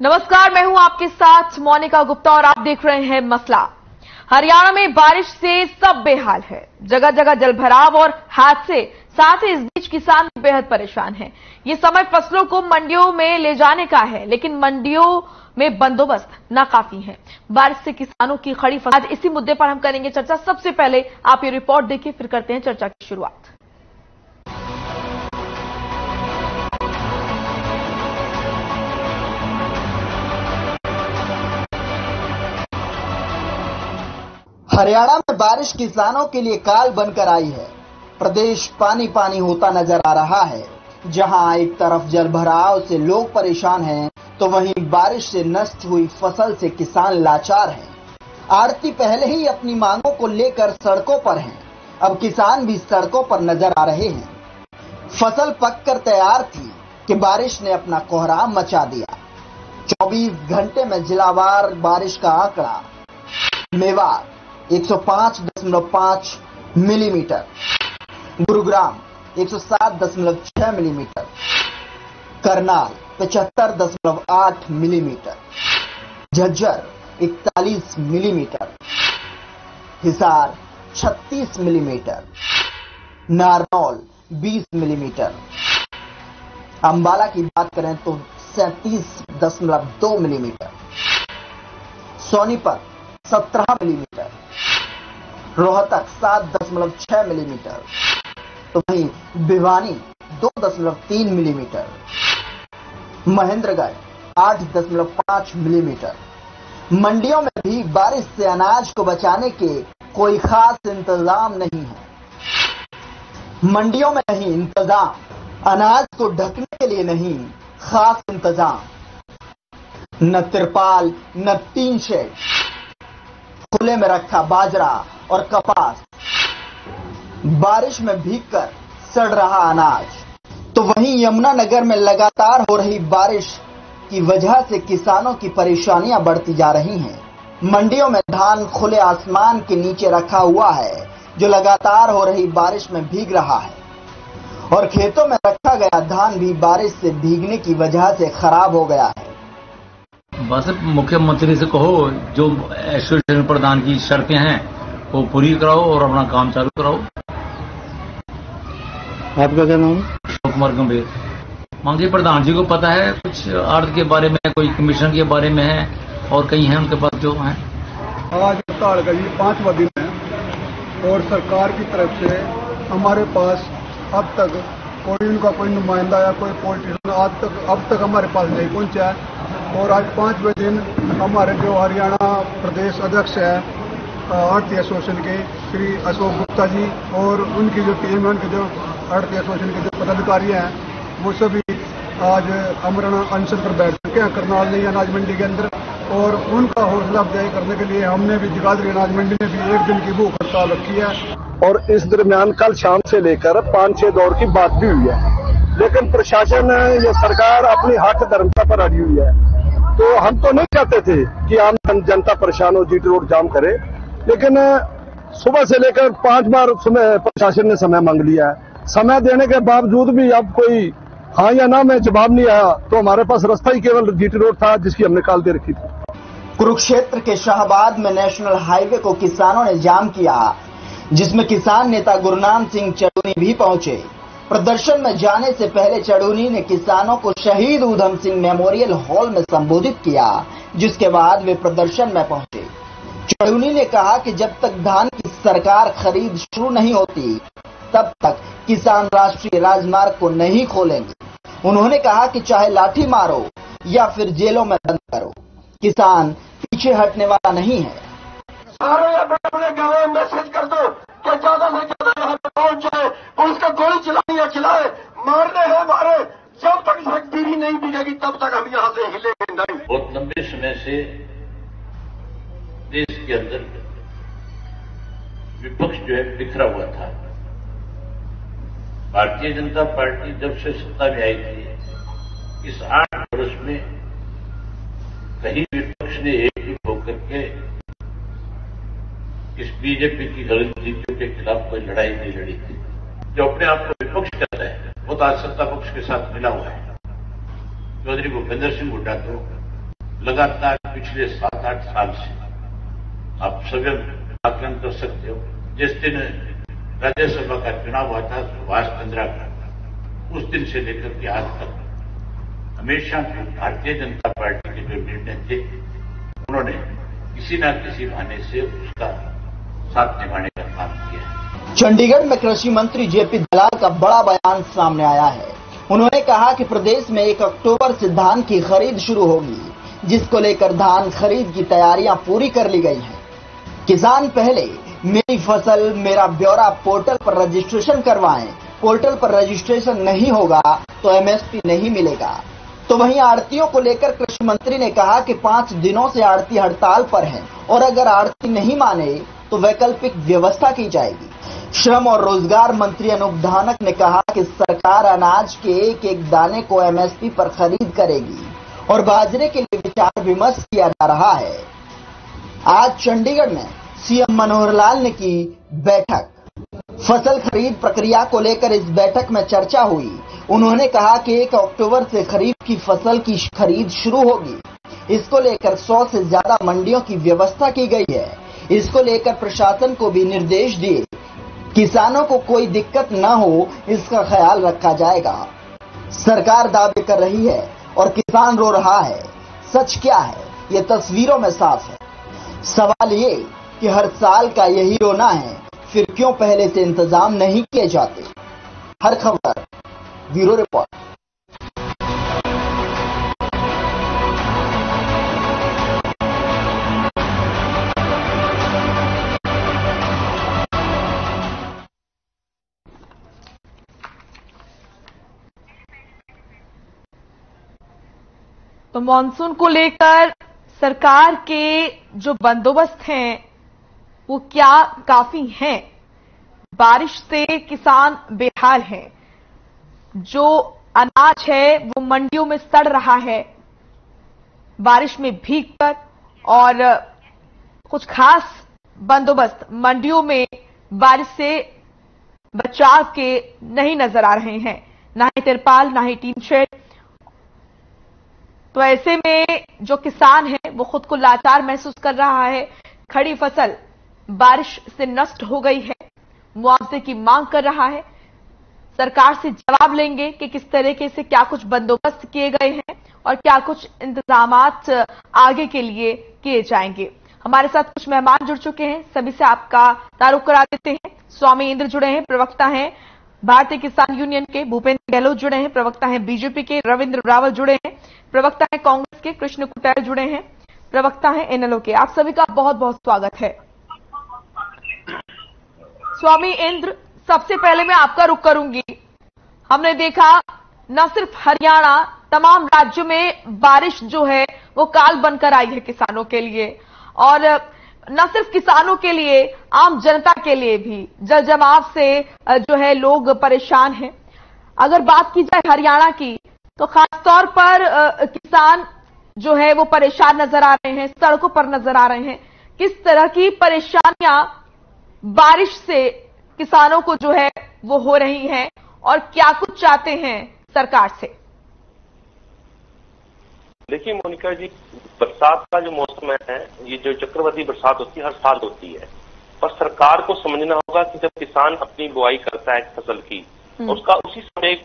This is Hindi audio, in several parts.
नमस्कार, मैं हूं आपके साथ मोनिका गुप्ता और आप देख रहे हैं मसला। हरियाणा में बारिश से सब बेहाल है, जगह जगह जलभराव और हादसे, साथ ही इस बीच किसान बेहद परेशान हैं। ये समय फसलों को मंडियों में ले जाने का है, लेकिन मंडियों में बंदोबस्त नाकाफी है। बारिश से किसानों की खड़ी फसल। आज इसी मुद्दे पर हम करेंगे चर्चा। सबसे पहले आप ये रिपोर्ट देखिए, फिर करते हैं चर्चा की शुरुआत। हरियाणा में बारिश किसानों के लिए काल बनकर आई है। प्रदेश पानी पानी होता नजर आ रहा है। जहां एक तरफ जलभराव से लोग परेशान हैं, तो वहीं बारिश से नष्ट हुई फसल से किसान लाचार हैं। आड़ती पहले ही अपनी मांगों को लेकर सड़कों पर हैं। अब किसान भी सड़कों पर नजर आ रहे हैं। फसल पककर तैयार थी कि बारिश ने अपना कोहराम मचा दिया। 24 घंटे में जिलावार बारिश का आंकड़ा: Mewat 105.5 millimetre, Gurugram 107.6 millimetre, Karnal 75.8 millimetre, Jhajjar 41 millimetre, Hisar 36 millimetre, Narnaul 20 millimetre, Ambala की बात करें तो 37.2 millimetre, Sonipat 17 millimetre, Rohtak 7.6 millimetre, तो वहीं भिवानी 2.3 मिलीमीटर, महेंद्रगढ़ 8.5 मिलीमीटर। मंडियों में भी बारिश से अनाज को बचाने के कोई खास इंतजाम नहीं है। मंडियों में नहीं इंतजाम, अनाज को ढकने के लिए नहीं खास इंतजाम। न तिरपाल, न टीन शेड, खुले में रखा बाजरा और कपास। बारिश में भीगकर सड़ रहा अनाज। तो वहीं यमुनानगर में लगातार हो रही बारिश की वजह से किसानों की परेशानियां बढ़ती जा रही हैं। मंडियों में धान खुले आसमान के नीचे रखा हुआ है, जो लगातार हो रही बारिश में भीग रहा है, और खेतों में रखा गया धान भी बारिश से भीगने की वजह से खराब हो गया है। बस मुख्यमंत्री से कहो, जो एसोसिएशन प्रधान की शर्तें हैं वो पूरी कराओ और अपना काम चालू कराओ। आपका क्या नाम? कुमार गंभीर। मांगे प्रधान जी को पता है कुछ अर्थ के बारे में, कोई कमीशन के बारे में है, और कई हैं उनके पास जो हैं। आज हड़ताल का ये 5वां दिन है और सरकार की तरफ से हमारे पास अब तक कोई उनका कोई नुमाइंदा या कोई पॉलिटिशियन अब तक हमारे पास नहीं पहुंचा है। और आज 5वें दिन हमारे जो हरियाणा प्रदेश अध्यक्ष है आड़ती एसोसिएशन के श्री अशोक गुप्ता जी और उनकी जो टीम है, उनके जो आड़ती एसोसिएशन के जो पदाधिकारी हैं, वो सभी आज अमरण अनशन पर बैठ चुके हैं करनाल नई अनाज मंडी के अंदर। और उनका हौसला अफजाई करने के लिए हमने भी जगाधरी अनाज मंडी में भी 1 दिन की भूख हड़ताल रखी है। और इस दरमियान कल शाम से लेकर 5-6 दौर की बात भी हुई है, लेकिन प्रशासन या सरकार अपनी हक धर्मता पर अड़ी हुई है। तो हम तो नहीं चाहते थे कि आम जनता परेशान हो, जीटी रोड जाम करे, लेकिन सुबह से लेकर 5 बार प्रशासन ने समय मांग लिया है। समय देने के बावजूद भी अब कोई हाँ या ना में जवाब नहीं आया। तो हमारे पास रास्ता ही केवल जीटी रोड था, जिसकी हमने काल दे रखी थी। कुरुक्षेत्र के शाहबाद में नेशनल हाईवे को किसानों ने जाम किया, जिसमें किसान नेता गुरनाम सिंह चढ़ूनी भी पहुंचे। प्रदर्शन में जाने से पहले चढ़ूनी ने किसानों को शहीद ऊधम सिंह मेमोरियल हॉल में संबोधित किया, जिसके बाद वे प्रदर्शन में पहुंचे। चढ़ूनी ने कहा कि जब तक धान की सरकार खरीद शुरू नहीं होती, तब तक किसान राष्ट्रीय राजमार्ग को नहीं खोलेंगे। उन्होंने कहा कि चाहे लाठी मारो या फिर जेलों में बंद करो, किसान पीछे हटने वाला नहीं है। सारे अपने गाँव में मैसेज कर दो कि ज्यादा से ज्यादा यहाँ पे पहुंच जाए, उसका गोली चलानी या चलाए, मारने हैं मारे। जब तक शक्ति नहीं मिलेगी तब तक हम यहाँ से हिलेंगे नहीं। बहुत लंबे समय से देश के अंदर विपक्ष जो है बिखरा हुआ था। भारतीय जनता पार्टी जब से सत्ता में आई थी, इस 8 वर्ष में कहीं विपक्ष ने एकजुट होकर के इस बीजेपी की गलत नीतियों के खिलाफ कोई लड़ाई नहीं लड़ी थी। जो अपने आप को विपक्ष कहता है, वो तो आज सत्ता पक्ष के साथ मिला हुआ है। चौधरी भूपेंद्र सिंह हुड्डा तो लगातार पिछले 7-8 साल से आप स्वयं आकलन कर सकते हो। जिस दिन राज्यसभा का चुनाव हुआ था सुभाष 15 का, उस दिन से लेकर के आज तक हमेशा भारतीय जनता पार्टी के जो निर्णय थे उन्होंने किसी न किसी बहाने से उसका साथ निभाने का काम किया है। चंडीगढ़ में कृषि मंत्री जेपी दलाल का बड़ा बयान सामने आया है। उन्होंने कहा कि प्रदेश में 1 अक्टूबर से धान की खरीद शुरू होगी, जिसको लेकर धान खरीद की तैयारियां पूरी कर ली गई हैं। किसान पहले मेरी फसल मेरा ब्यौरा पोर्टल पर रजिस्ट्रेशन करवाएं। पोर्टल पर रजिस्ट्रेशन नहीं होगा तो एमएसपी नहीं मिलेगा। तो वहीं आड़तियों को लेकर कृषि मंत्री ने कहा कि 5 दिनों से आड़ती हड़ताल पर हैं और अगर आड़ती नहीं माने तो वैकल्पिक व्यवस्था की जाएगी। श्रम और रोजगार मंत्री अनूप धानक ने कहा कि सरकार अनाज के एक एक दाने को एमएसपी पर खरीद करेगी और बाजरे के लिए विचार विमर्श किया जा रहा है। आज चंडीगढ़ में सीएम मनोहर लाल ने की बैठक। फसल खरीद प्रक्रिया को लेकर इस बैठक में चर्चा हुई। उन्होंने कहा कि 1 अक्टूबर से खरीफ की फसल की खरीद शुरू होगी। इसको लेकर 100 से ज्यादा मंडियों की व्यवस्था की गई है। इसको लेकर प्रशासन को भी निर्देश दिए। किसानों को कोई दिक्कत न हो, इसका ख्याल रखा जाएगा। सरकार दावे कर रही है और किसान रो रहा है। सच क्या है, ये तस्वीरों में साफ है। सवाल ये कि हर साल का यही रोना है, फिर क्यों पहले से इंतजाम नहीं किए जाते। हर खबर ब्यूरो रिपोर्ट। तो मॉनसून को लेकर सरकार के जो बंदोबस्त हैं वो क्या काफी हैं? बारिश से किसान बेहाल हैं। जो अनाज है वो मंडियों में सड़ रहा है बारिश में भीगकर, और कुछ खास बंदोबस्त मंडियों में बारिश से बचाव के नहीं नजर आ रहे हैं, ना ही तिरपाल ना ही टीन शेड। तो ऐसे में जो किसान है वो खुद को लाचार महसूस कर रहा है। खड़ी फसल बारिश से नष्ट हो गई है, मुआवजे की मांग कर रहा है। सरकार से जवाब लेंगे कि किस तरीके से क्या कुछ बंदोबस्त किए गए हैं और क्या कुछ इंतजामात आगे के लिए किए जाएंगे। हमारे साथ कुछ मेहमान जुड़ चुके हैं, सभी से आपका तारुफ करा देते हैं। स्वामी इंद्र जुड़े हैं, प्रवक्ता हैं भारतीय किसान यूनियन के। भूपेंद्र गहलोत जुड़े हैं, प्रवक्ता हैं बीजेपी के। रविंद्र रावल जुड़े हैं, प्रवक्ता हैं कांग्रेस के। कृष्ण कुटेल जुड़े हैं, प्रवक्ता हैं इनेलो के। आप सभी का बहुत बहुत स्वागत है। स्वामी इंद्र, सबसे पहले मैं आपका रुख करूंगी। हमने देखा न सिर्फ हरियाणा, तमाम राज्यों में बारिश जो है वो काल बनकर आई है किसानों के लिए, और न सिर्फ किसानों के लिए, आम जनता के लिए भी जल जमाव से जो है लोग परेशान हैं। अगर बात की जाए हरियाणा की तो खासतौर पर किसान जो है वो परेशान नजर आ रहे हैं, सड़कों पर नजर आ रहे हैं। किस तरह की परेशानियां बारिश से किसानों को जो है वो हो रही हैं और क्या कुछ चाहते हैं सरकार से? देखिए मोनिका जी, बरसात का जो मौसम है, ये जो चक्रवाती बरसात होती है हर साल होती है, पर सरकार को समझना होगा कि जब किसान अपनी बुआई करता है फसल की, उसका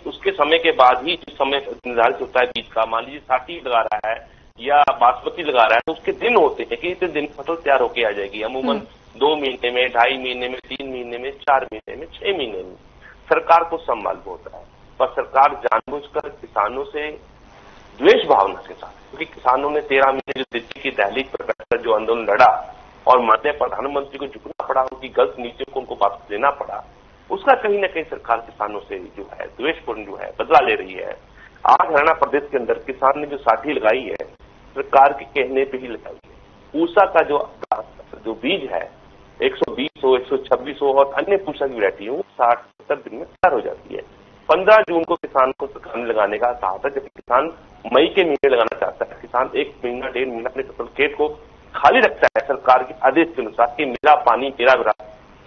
उसके समय के बाद ही जिस समय निर्धारित होता है बीज का, मान लीजिए 60 लगा रहा है या बासमती लगा रहा है, तो उसके दिन होते हैं कि इतने दिन फसल तैयार होकर आ जाएगी। अमूमन 2 महीने में, 2.5 महीने में, 3 महीने में, 4 महीने में, 6 महीने में सरकार को सब मालूम होता है। पर सरकार जानबूझकर किसानों से द्वेष भावना के साथ, क्योंकि किसानों ने 13 महीने जो दिल्ली की दहलीज पर बैठकर जो आंदोलन लड़ा और माननीय प्रधानमंत्री को झुकना पड़ा, उनकी गलत नीतियों को उनको वापस लेना पड़ा, उसका कहीं न कहीं सरकार किसानों से जो है द्वेषपूर्ण जो है बदला ले रही है। आज हरियाणा प्रदेश के अंदर किसान ने जो साठी लगाई है, सरकार के कहने पे ही लगाई है। पूसा का जो बीज है 120 हो, 126 हो और अन्य पूसा की वैरायटी हो 60-70 दिन में तैयार हो जाती है। 15 जून को किसान को सरकार ने लगाने का कहा था, जबकि किसान मई के महीने लगाना चाहता है। किसान 1 महीना 1.5 महीना अपने फसल खेत को खाली रखता है सरकार के आदेश के अनुसार कि मेरा पानी तेरा विरा।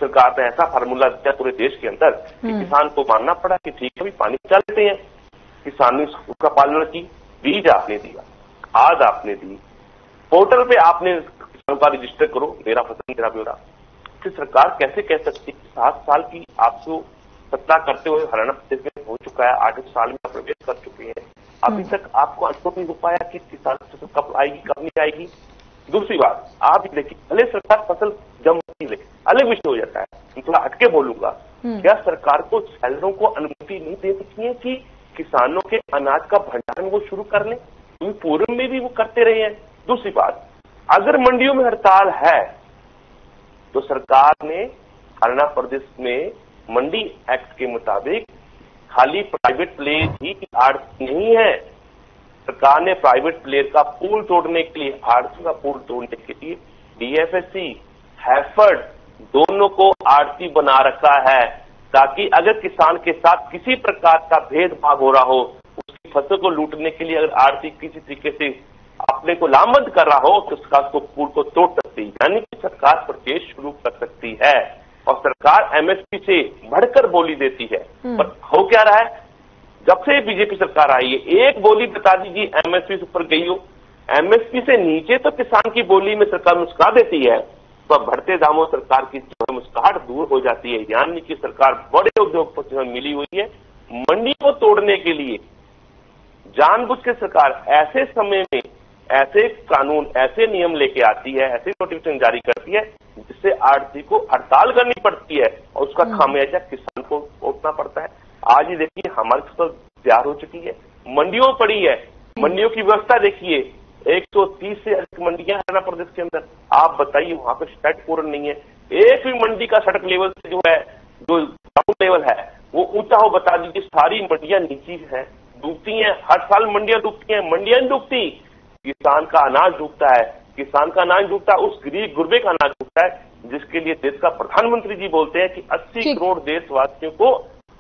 सरकार ने ऐसा फार्मूला दिया पूरे देश के अंदर कि किसान को मानना पड़ा कि ठीक है, पानी चल लेते हैं। किसान ने उसका पालना की, बीज आपने दिया, खाद आपने दी, पोर्टल पे आपने किसानों का रजिस्टर करो, मेरा फसल मेरा ब्यौरा। फिर सरकार कैसे कह सकती है 7 साल की आपको सत्ता करते हुए हरियाणा प्रदेश में हो चुका है, 8 साल में आप प्रवेश कर चुके हैं, अभी तक आपको अनुभव नहीं हो पाया कि किसान फसल कब आएगी कब नहीं आएगी। दूसरी बात, आप देखिए भले सरकार फसल जम ले, अलग विषय हो जाता है, थोड़ा हटके बोलूंगा, क्या सरकार को सेलरों को अनुमति नहीं दे सकती है कि किसानों के अनाज का भंडारण वो शुरू कर लें? क्योंकि पूर्व में भी वो करते रहे हैं। दूसरी बात, अगर मंडियों में हड़ताल है तो सरकार ने हरियाणा प्रदेश में मंडी एक्ट के मुताबिक खाली प्राइवेट प्लेयर ही आड़ती नहीं है। सरकार ने प्राइवेट प्लेयर का पूल तोड़ने के लिए, आड़ती का पूल तोड़ने के लिए डीएफएससी, हैफर्ड दोनों को आड़ती बना रखा है, ताकि अगर किसान के साथ किसी प्रकार का भेदभाव हो रहा हो, उसकी फसल को लूटने के लिए अगर आड़ती किसी तरीके से अपने को लामबंद कर रहा हो तो उसका पूल को तोड़ सकती है, यानी कि सरकार परचेज शुरू कर सकती है। और सरकार एमएसपी से बढ़कर बोली देती है। पर हो क्या रहा है, जब से बीजेपी सरकार आई है, एक बोली बता दीजिए एमएसपी से ऊपर गई हो, एमएसपी से नीचे तो किसान की बोली में सरकार मुस्कुरा देती है, तो बढ़ते दामों सरकार की मुस्कुराहट दूर हो जाती है। यानी कि सरकार बड़े उद्योगपतियों में मिली हुई है, मंडी को तोड़ने के लिए जानबूझ के सरकार ऐसे समय में ऐसे कानून, ऐसे नियम लेके आती है, ऐसे नोटिफिकेशन जारी करती है जिससे आड़ती को हड़ताल करनी पड़ती है और उसका खामियाजा किसान को भुगतना पड़ता है। आज ही देखिए हमारी फसल तैयार हो चुकी है, मंडियों पड़ी है, मंडियों की व्यवस्था देखिए, 130 से अधिक मंडियां हरियाणा प्रदेश के अंदर। आप बताइए वहां पे सड़क पूर्ण नहीं है, एक भी मंडी का सड़क लेवल से जो है, जो ग्राउंड लेवल है वो ऊंचा हो, बता दीजिए सारी मंडियां नीची है, डूबती हैं, हर साल मंडियां डूबती हैं, मंडियां नहीं डूबती, किसान का अनाज डूबता है, किसान का अनाज डूबता है, उस गरीब गुरबे का अनाज डूबता है, जिसके लिए देश का प्रधानमंत्री जी बोलते हैं कि 80 करोड़ देशवासियों को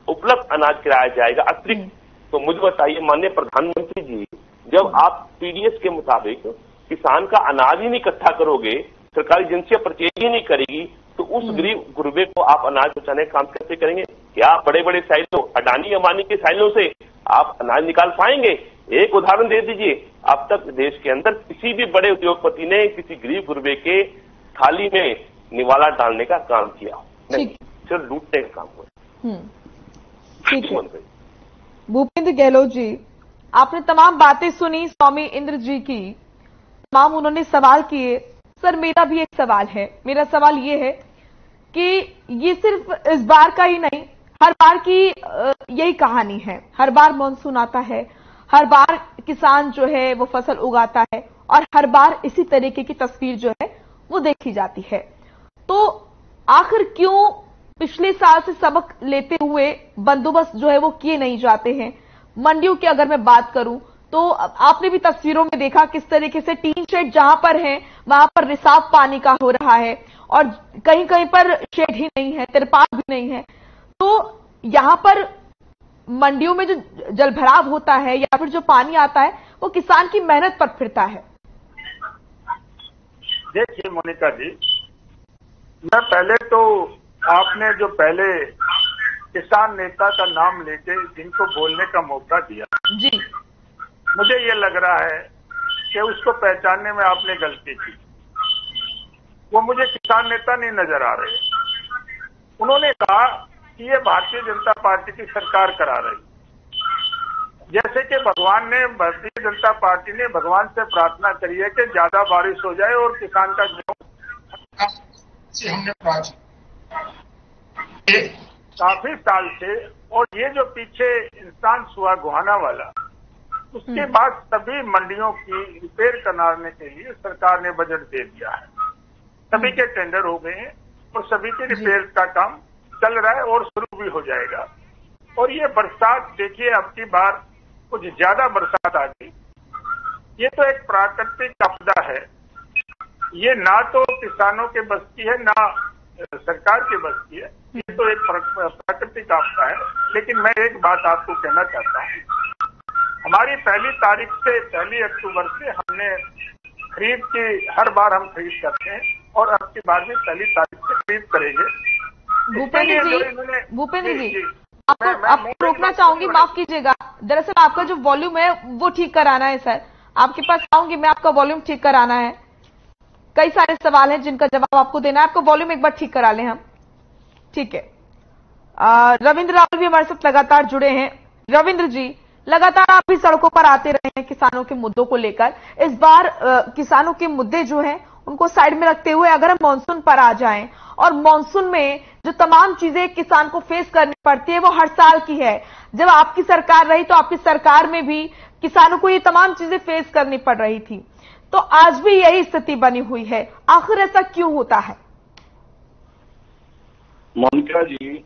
उपलब्ध अनाज कराया जाएगा अतिरिक्त। तो मुझे बताइए माननीय प्रधानमंत्री जी, जब आप पीडीएस के मुताबिक किसान का अनाज ही नहीं इकट्ठा करोगे, सरकारी एजेंसियां परचेज ही नहीं करेगी, तो उस गरीब गुरबे को आप अनाज पहुंचाने का काम कैसे करेंगे? क्या बड़े बड़े साइलों, अडानी अंबानी के साइलों से आप अनाज निकाल पाएंगे? एक उदाहरण दे दीजिए, अब तक देश के अंदर किसी भी बड़े उद्योगपति ने किसी गरीब गुरबे के थाली में निवाला डालने का काम किया नहीं, सिर्फ लूटने का काम हुआ। ठीक है भूपेंद्र गहलोत जी, आपने तमाम बातें सुनी स्वामी इंद्र जी की, तमाम उन्होंने सवाल किए। सर मेरा भी एक सवाल है, मेरा सवाल ये है कि ये सिर्फ इस बार का ही नहीं, हर बार की यही कहानी है। हर बार मानसून आता है, हर बार किसान जो है वो फसल उगाता है और हर बार इसी तरीके की तस्वीर जो है वो देखी जाती है। तो आखिर क्यों पिछले साल से सबक लेते हुए बंदोबस्त जो है वो किए नहीं जाते हैं? मंडियों की अगर मैं बात करूं तो आपने भी तस्वीरों में देखा किस तरीके से टीन शेड जहां पर है वहां पर रिसाव पानी का हो रहा है और कहीं कहीं पर शेड ही नहीं है, तिरपाल भी नहीं है। तो यहां पर मंडियों में जो जलभराव होता है या फिर जो पानी आता है वो किसान की मेहनत पर फिरता है। देखिए मोनिका जी, मैं पहले तो आपने जो पहले किसान नेता का नाम लेके जिनको बोलने का मौका दिया जी, मुझे ये लग रहा है कि उसको पहचानने में आपने गलती की। वो मुझे किसान नेता नहीं नजर आ रहे। उन्होंने कहा कि ये भारतीय जनता पार्टी की सरकार करा रही, जैसे कि भारतीय जनता पार्टी ने भगवान से प्रार्थना करी है कि ज्यादा बारिश हो जाए और किसान का हमने काफी साल से, और ये जो पीछे इंसान हुआ गुहाना वाला, उसके बाद सभी मंडियों की रिपेयर कराने के लिए सरकार ने बजट दे दिया है। सभी के टेंडर हो गए हैं और सभी के रिपेयर का काम चल रहा है और शुरू भी हो जाएगा। और ये बरसात देखिए, अब की बार कुछ ज्यादा बरसात आ गई। ये तो एक प्राकृतिक आपदा है, ये ना तो किसानों के बस की है ना सरकार के बस की है, ये तो एक प्राकृतिक आपदा है। लेकिन मैं एक बात आपको कहना चाहता हूँ, हमारी 1 तारीख से 1 अक्टूबर से हमने खरीद की, हर बार हम खरीद करते हैं और अब की बार भी 1 तारीख से खरीद करेंगे। भूपेंद्र जी आपको रोकना चाहूंगी, माफ कीजिएगा, दरअसल आपका जो वॉल्यूम है वो ठीक कराना है सर। आपके पास आऊंगी मैं, आपका वॉल्यूम ठीक कराना है। कई सारे सवाल हैं जिनका जवाब आपको देना है। आपको वॉल्यूम एक बार ठीक करा लें हम, ठीक है। रविंद्र रावल भी हमारे साथ लगातार जुड़े हैं। रविंद्र जी, लगातार आप भी सड़कों पर आते रहे हैं किसानों के मुद्दों को लेकर। इस बार किसानों के मुद्दे जो हैं उनको साइड में रखते हुए अगर हम मानसून पर आ जाएं, और मानसून में जो तमाम चीजें किसान को फेस करनी पड़ती है वो हर साल की है। जब आपकी सरकार रही तो आपकी सरकार में भी किसानों को ये तमाम चीजें फेस करनी पड़ रही थी, तो आज भी यही स्थिति बनी हुई है। आखिर ऐसा क्यों होता है? मोनिका जी,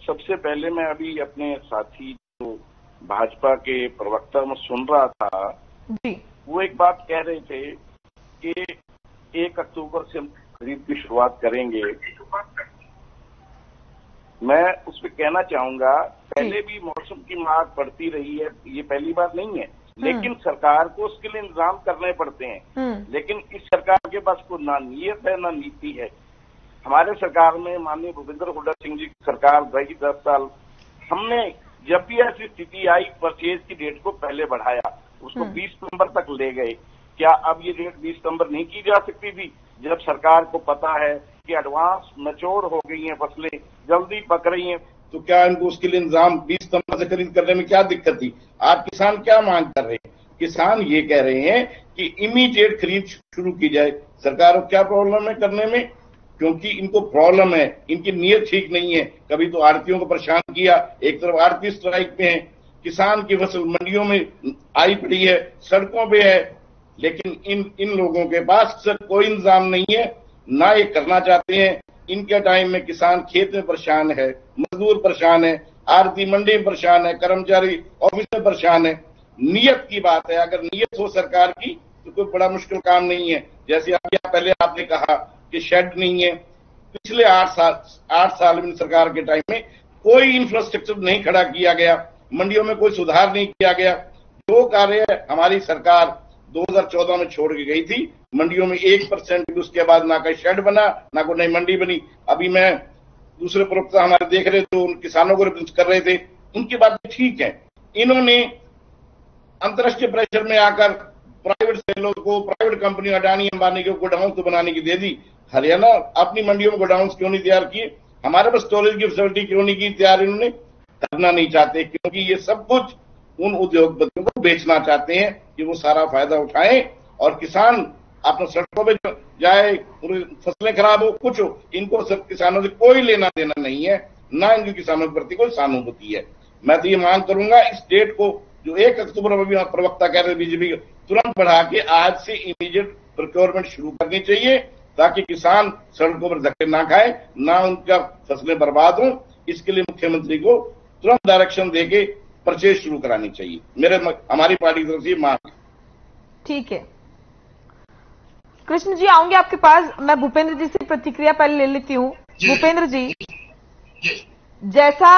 सबसे पहले मैं अभी अपने साथी जो भाजपा के प्रवक्ता में सुन रहा था जी, वो एक बात कह रहे थे कि 1 अक्टूबर से हम खरीद की शुरुआत करेंगे। मैं उस पर कहना चाहूंगा, पहले भी मौसम की मार पड़ती रही है, ये पहली बात नहीं है, लेकिन सरकार को उसके लिए इंतजाम करने पड़ते हैं। लेकिन इस सरकार के पास कोई ना नीयत है ना नीति है। हमारे सरकार में माननीय भूपेंद्र हुड्डा सिंह जी की सरकार रही 10 साल, हमने जब भी ऐसी स्थिति आई परचेज की डेट को पहले बढ़ाया, उसको 20 नवंबर तक ले गए। क्या अब ये डेट 20 नवंबर नहीं की जा सकती थी? जब सरकार को पता है कि एडवांस मैच्योर हो गई हैं फसलें, जल्दी पक रही हैं, तो क्या इनको उसके लिए इंतजाम 20 नवंबर से खरीद करने में क्या दिक्कत थी? आज किसान क्या मांग कर रहे हैं? किसान ये कह रहे हैं कि इमीडिएट खरीद शुरू की जाए। सरकार को क्या प्रॉब्लम है करने में? क्योंकि इनको प्रॉब्लम है, इनकी नीयत ठीक नहीं है। कभी तो आड़तियों को परेशान किया, एक तरफ आड़ती स्ट्राइक पे है, किसान की फसल मंडियों में आई पड़ी है, सड़कों पे है, लेकिन इन लोगों के पास कोई इंतजाम नहीं है, ना ये करना चाहते हैं। इनके टाइम में किसान खेत में परेशान है, मजदूर परेशान है, आड़ती मंडी में परेशान है, कर्मचारी ऑफिस में परेशान है। नीयत की बात है, अगर नीयत हो सरकार की तो कोई बड़ा मुश्किल काम नहीं है। जैसे पहले आपने कहा कि शेड नहीं है, पिछले 8 साल में सरकार के टाइम में कोई इंफ्रास्ट्रक्चर नहीं खड़ा किया गया, मंडियों में कोई सुधार नहीं किया गया। जो कार्य हमारी सरकार 2014 में छोड़ के गई थी, मंडियों में 1% भी उसके बाद ना कोई शेड बना, ना कोई नई मंडी बनी। अभी मैं दूसरे प्रवक्ता हमारे देख रहे थे, उन किसानों को रिप्रेजेंट कर रहे थे, उनकी बात ठीक है। इन्होंने अंतर्राष्ट्रीय प्रेशर में आकर प्राइवेट सेलों को, प्राइवेट कंपनी अडानी अंबानी को गोडाउन तो बनाने की दे दी। हरियाणा अपनी मंडियों में गोडाउन क्यों नहीं तैयार किए? हमारे पास स्टोरेज की फैसिलिटी क्यों नहीं की तैयार? इन्होंने करना नहीं चाहते, क्योंकि ये सब कुछ उन उद्योगपतियों को बेचना चाहते हैं कि वो सारा फायदा उठाएं और किसान अपने सड़कों पे जाए, फसलें खराब हो, कुछ हो, इनको सब किसानों से कोई लेना देना नहीं है, ना इनकी किसानों के प्रति कोई सहानुभूति है। मैं तो ये मांग करूंगा, इस डेट को जो 1 अक्टूबर में भी प्रवक्ता कह रहे बीजेपी, तुरंत बढ़ा के आज से इमीडिएट प्रोक्योरमेंट शुरू करनी चाहिए, ताकि किसान सड़कों पर धक्के ना खाए, ना उनका फसलें बर्बाद हो। इसके लिए मुख्यमंत्री को तुरंत डायरेक्शन देके परचेज शुरू करानी चाहिए। हमारी पार्टी की तरफ से मांग। ठीक है कृष्ण जी, आऊंगे आपके पास। मैं भूपेंद्र जी से प्रतिक्रिया पहले ले लेती हूँ। भूपेंद्र जी, जैसा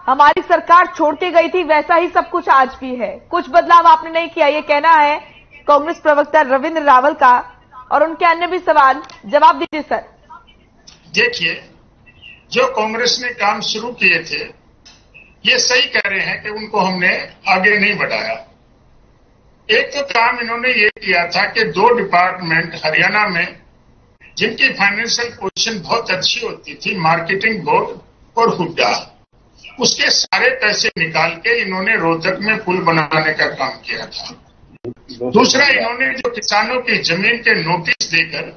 हमारी सरकार छोड़ के गई थी वैसा ही सब कुछ आज भी है, कुछ बदलाव आपने नहीं किया, ये कहना है कांग्रेस प्रवक्ता रविंद्र रावल का, और उनके अन्य भी सवाल जवाब दीजिए सर। देखिए, जो कांग्रेस ने काम शुरू किए थे ये सही कह रहे हैं कि उनको हमने आगे नहीं बढ़ाया। एक तो काम इन्होंने ये किया था कि 2 डिपार्टमेंट हरियाणा में जिनकी फाइनेंशियल पोजीशन बहुत अच्छी होती थी, मार्केटिंग बोर्ड और हुड्डा, उसके सारे पैसे निकाल के इन्होंने रोहतक में पुल बनाने का काम किया था। दूसरा, इन्होंने जो किसानों की जमीन के नोटिस देकर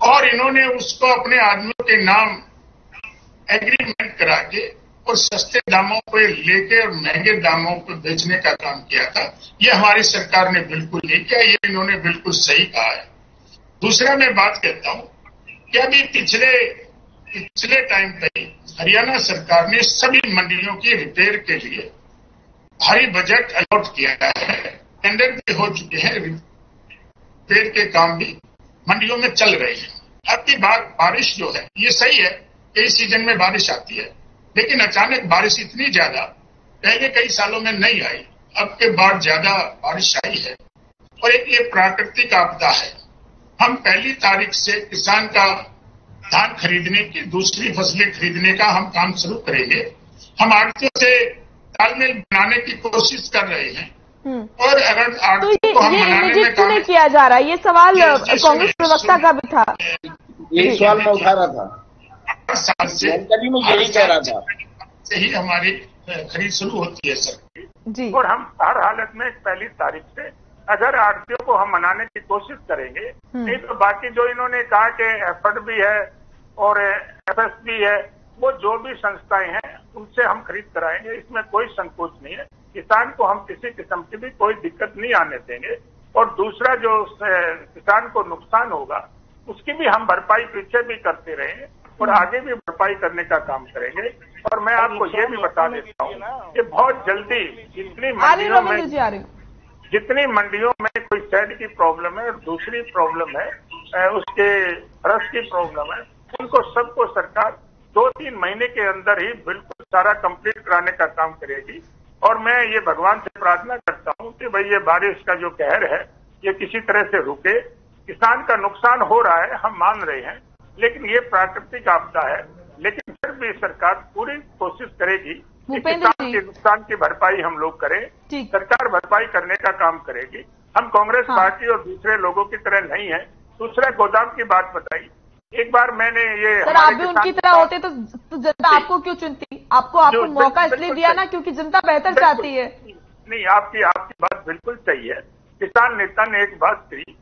और इन्होंने उसको अपने आदमियों के नाम एग्रीमेंट करा के और सस्ते दामों पे लेके और महंगे दामों पे बेचने का काम किया था। ये हमारी सरकार ने बिल्कुल नहीं किया, ये इन्होंने बिल्कुल सही कहा है। दूसरा, मैं बात कहता हूं कि अभी पिछले टाइम पे हरियाणा सरकार ने सभी मंडियों की रिपेयर के लिए भारी बजट अलॉट किया है, टेंडर भी हो चुके हैं, रिपेयर के काम भी मंडियों में चल रहे हैं। अब की बारिश जो है ये सही है, कई सीजन में बारिश आती है, लेकिन अचानक बारिश इतनी ज्यादा पहले कई सालों में नहीं आई, अब के बाद ज्यादा बारिश आई है। और एक ये प्राकृतिक आपदा है। हम 1 तारीख से किसान का धान खरीदने की, दूसरी फसलें खरीदने का हम काम शुरू करेंगे। हम आड़तियों से तालमेल बनाने की कोशिश कर रहे हैं, और अगर तो आड़तियों को हम ये मनाने में इमीडिएट क्यों नहीं किया जा रहा है? ये सवाल कांग्रेस प्रवक्ता का भी था। यही सवाल मैं उठा रहा था, हर साल से यही कह रहा था से ही हमारी खरीद शुरू होती है सर जी। और हम हर हालत में 1 तारीख से अगर आड़तियों को हम मनाने की कोशिश करेंगे, नहीं तो बाकी जो इन्होंने कहा कि एफर्ट भी है और एफएस भी है, वो जो भी संस्थाएं हैं उनसे हम खरीद कराएंगे, इसमें कोई संकोच नहीं है। किसान को हम किसी किस्म की भी कोई दिक्कत नहीं आने देंगे। और दूसरा जो किसान को नुकसान होगा उसकी भी हम भरपाई पीछे भी करते रहेंगे और आगे भी भरपाई करने का काम करेंगे। और मैं आपको ये भी बता देता हूँ कि बहुत जल्दी जितनी मंडियों में कोई शहद की प्रॉब्लम है और दूसरी प्रॉब्लम है उसके रस की प्रॉब्लम है, उनको सबको सरकार 2-3 महीने के अंदर ही बिल्कुल सारा कंप्लीट कराने का काम करेगी। और मैं ये भगवान से प्रार्थना करता हूँ कि भाई ये बारिश का जो कहर है ये किसी तरह से रुके। किसान का नुकसान हो रहा है, हम मान रहे हैं, लेकिन ये प्राकृतिक आपदा है। लेकिन फिर भी सरकार पूरी कोशिश करेगी कि किसान के नुकसान की भरपाई हम लोग करें। सरकार भरपाई करने का काम करेगी। हम कांग्रेस पार्टी और दूसरे लोगों की तरह नहीं है। दूसरा गोदाम की बात बताई, एक बार मैंने ये सर आप भी उनकी तरह होते तो जनता आपको क्यों चुनती? आपको मौका इसलिए दिया ना क्योंकि जनता बेहतर चाहती है। नहीं, आपकी बात बिल्कुल सही है। किसान नेता ने एक बात कही,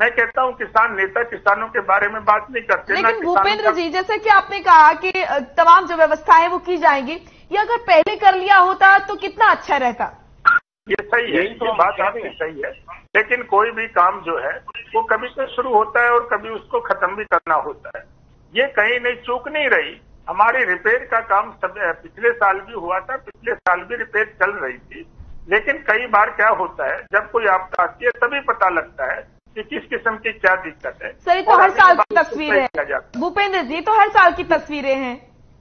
मैं कहता हूं किसान नेता किसानों के बारे में बात नहीं करते। लेकिन भूपेंद्र जी, जैसे कि आपने कहा कि तमाम जो व्यवस्थाएं वो की जाएंगी, ये अगर पहले कर लिया होता तो कितना अच्छा रहता। ये सही है, ये बात आपकी सही है, लेकिन कोई भी काम जो है वो कभी तो शुरू होता है और कभी उसको खत्म भी करना होता है। ये कहीं नहीं चूक नहीं रही। हमारी रिपेयर का काम पिछले साल भी हुआ था, पिछले साल भी रिपेयर चल रही थी। लेकिन कई बार क्या होता है, जब कोई आपदा आती है तभी पता लगता है कि किस किस्म की क्या दिक्कत है। सर ये तो हर साल की तस्वीर है भूपेंद्र जी, तो हर साल की तस्वीरें हैं।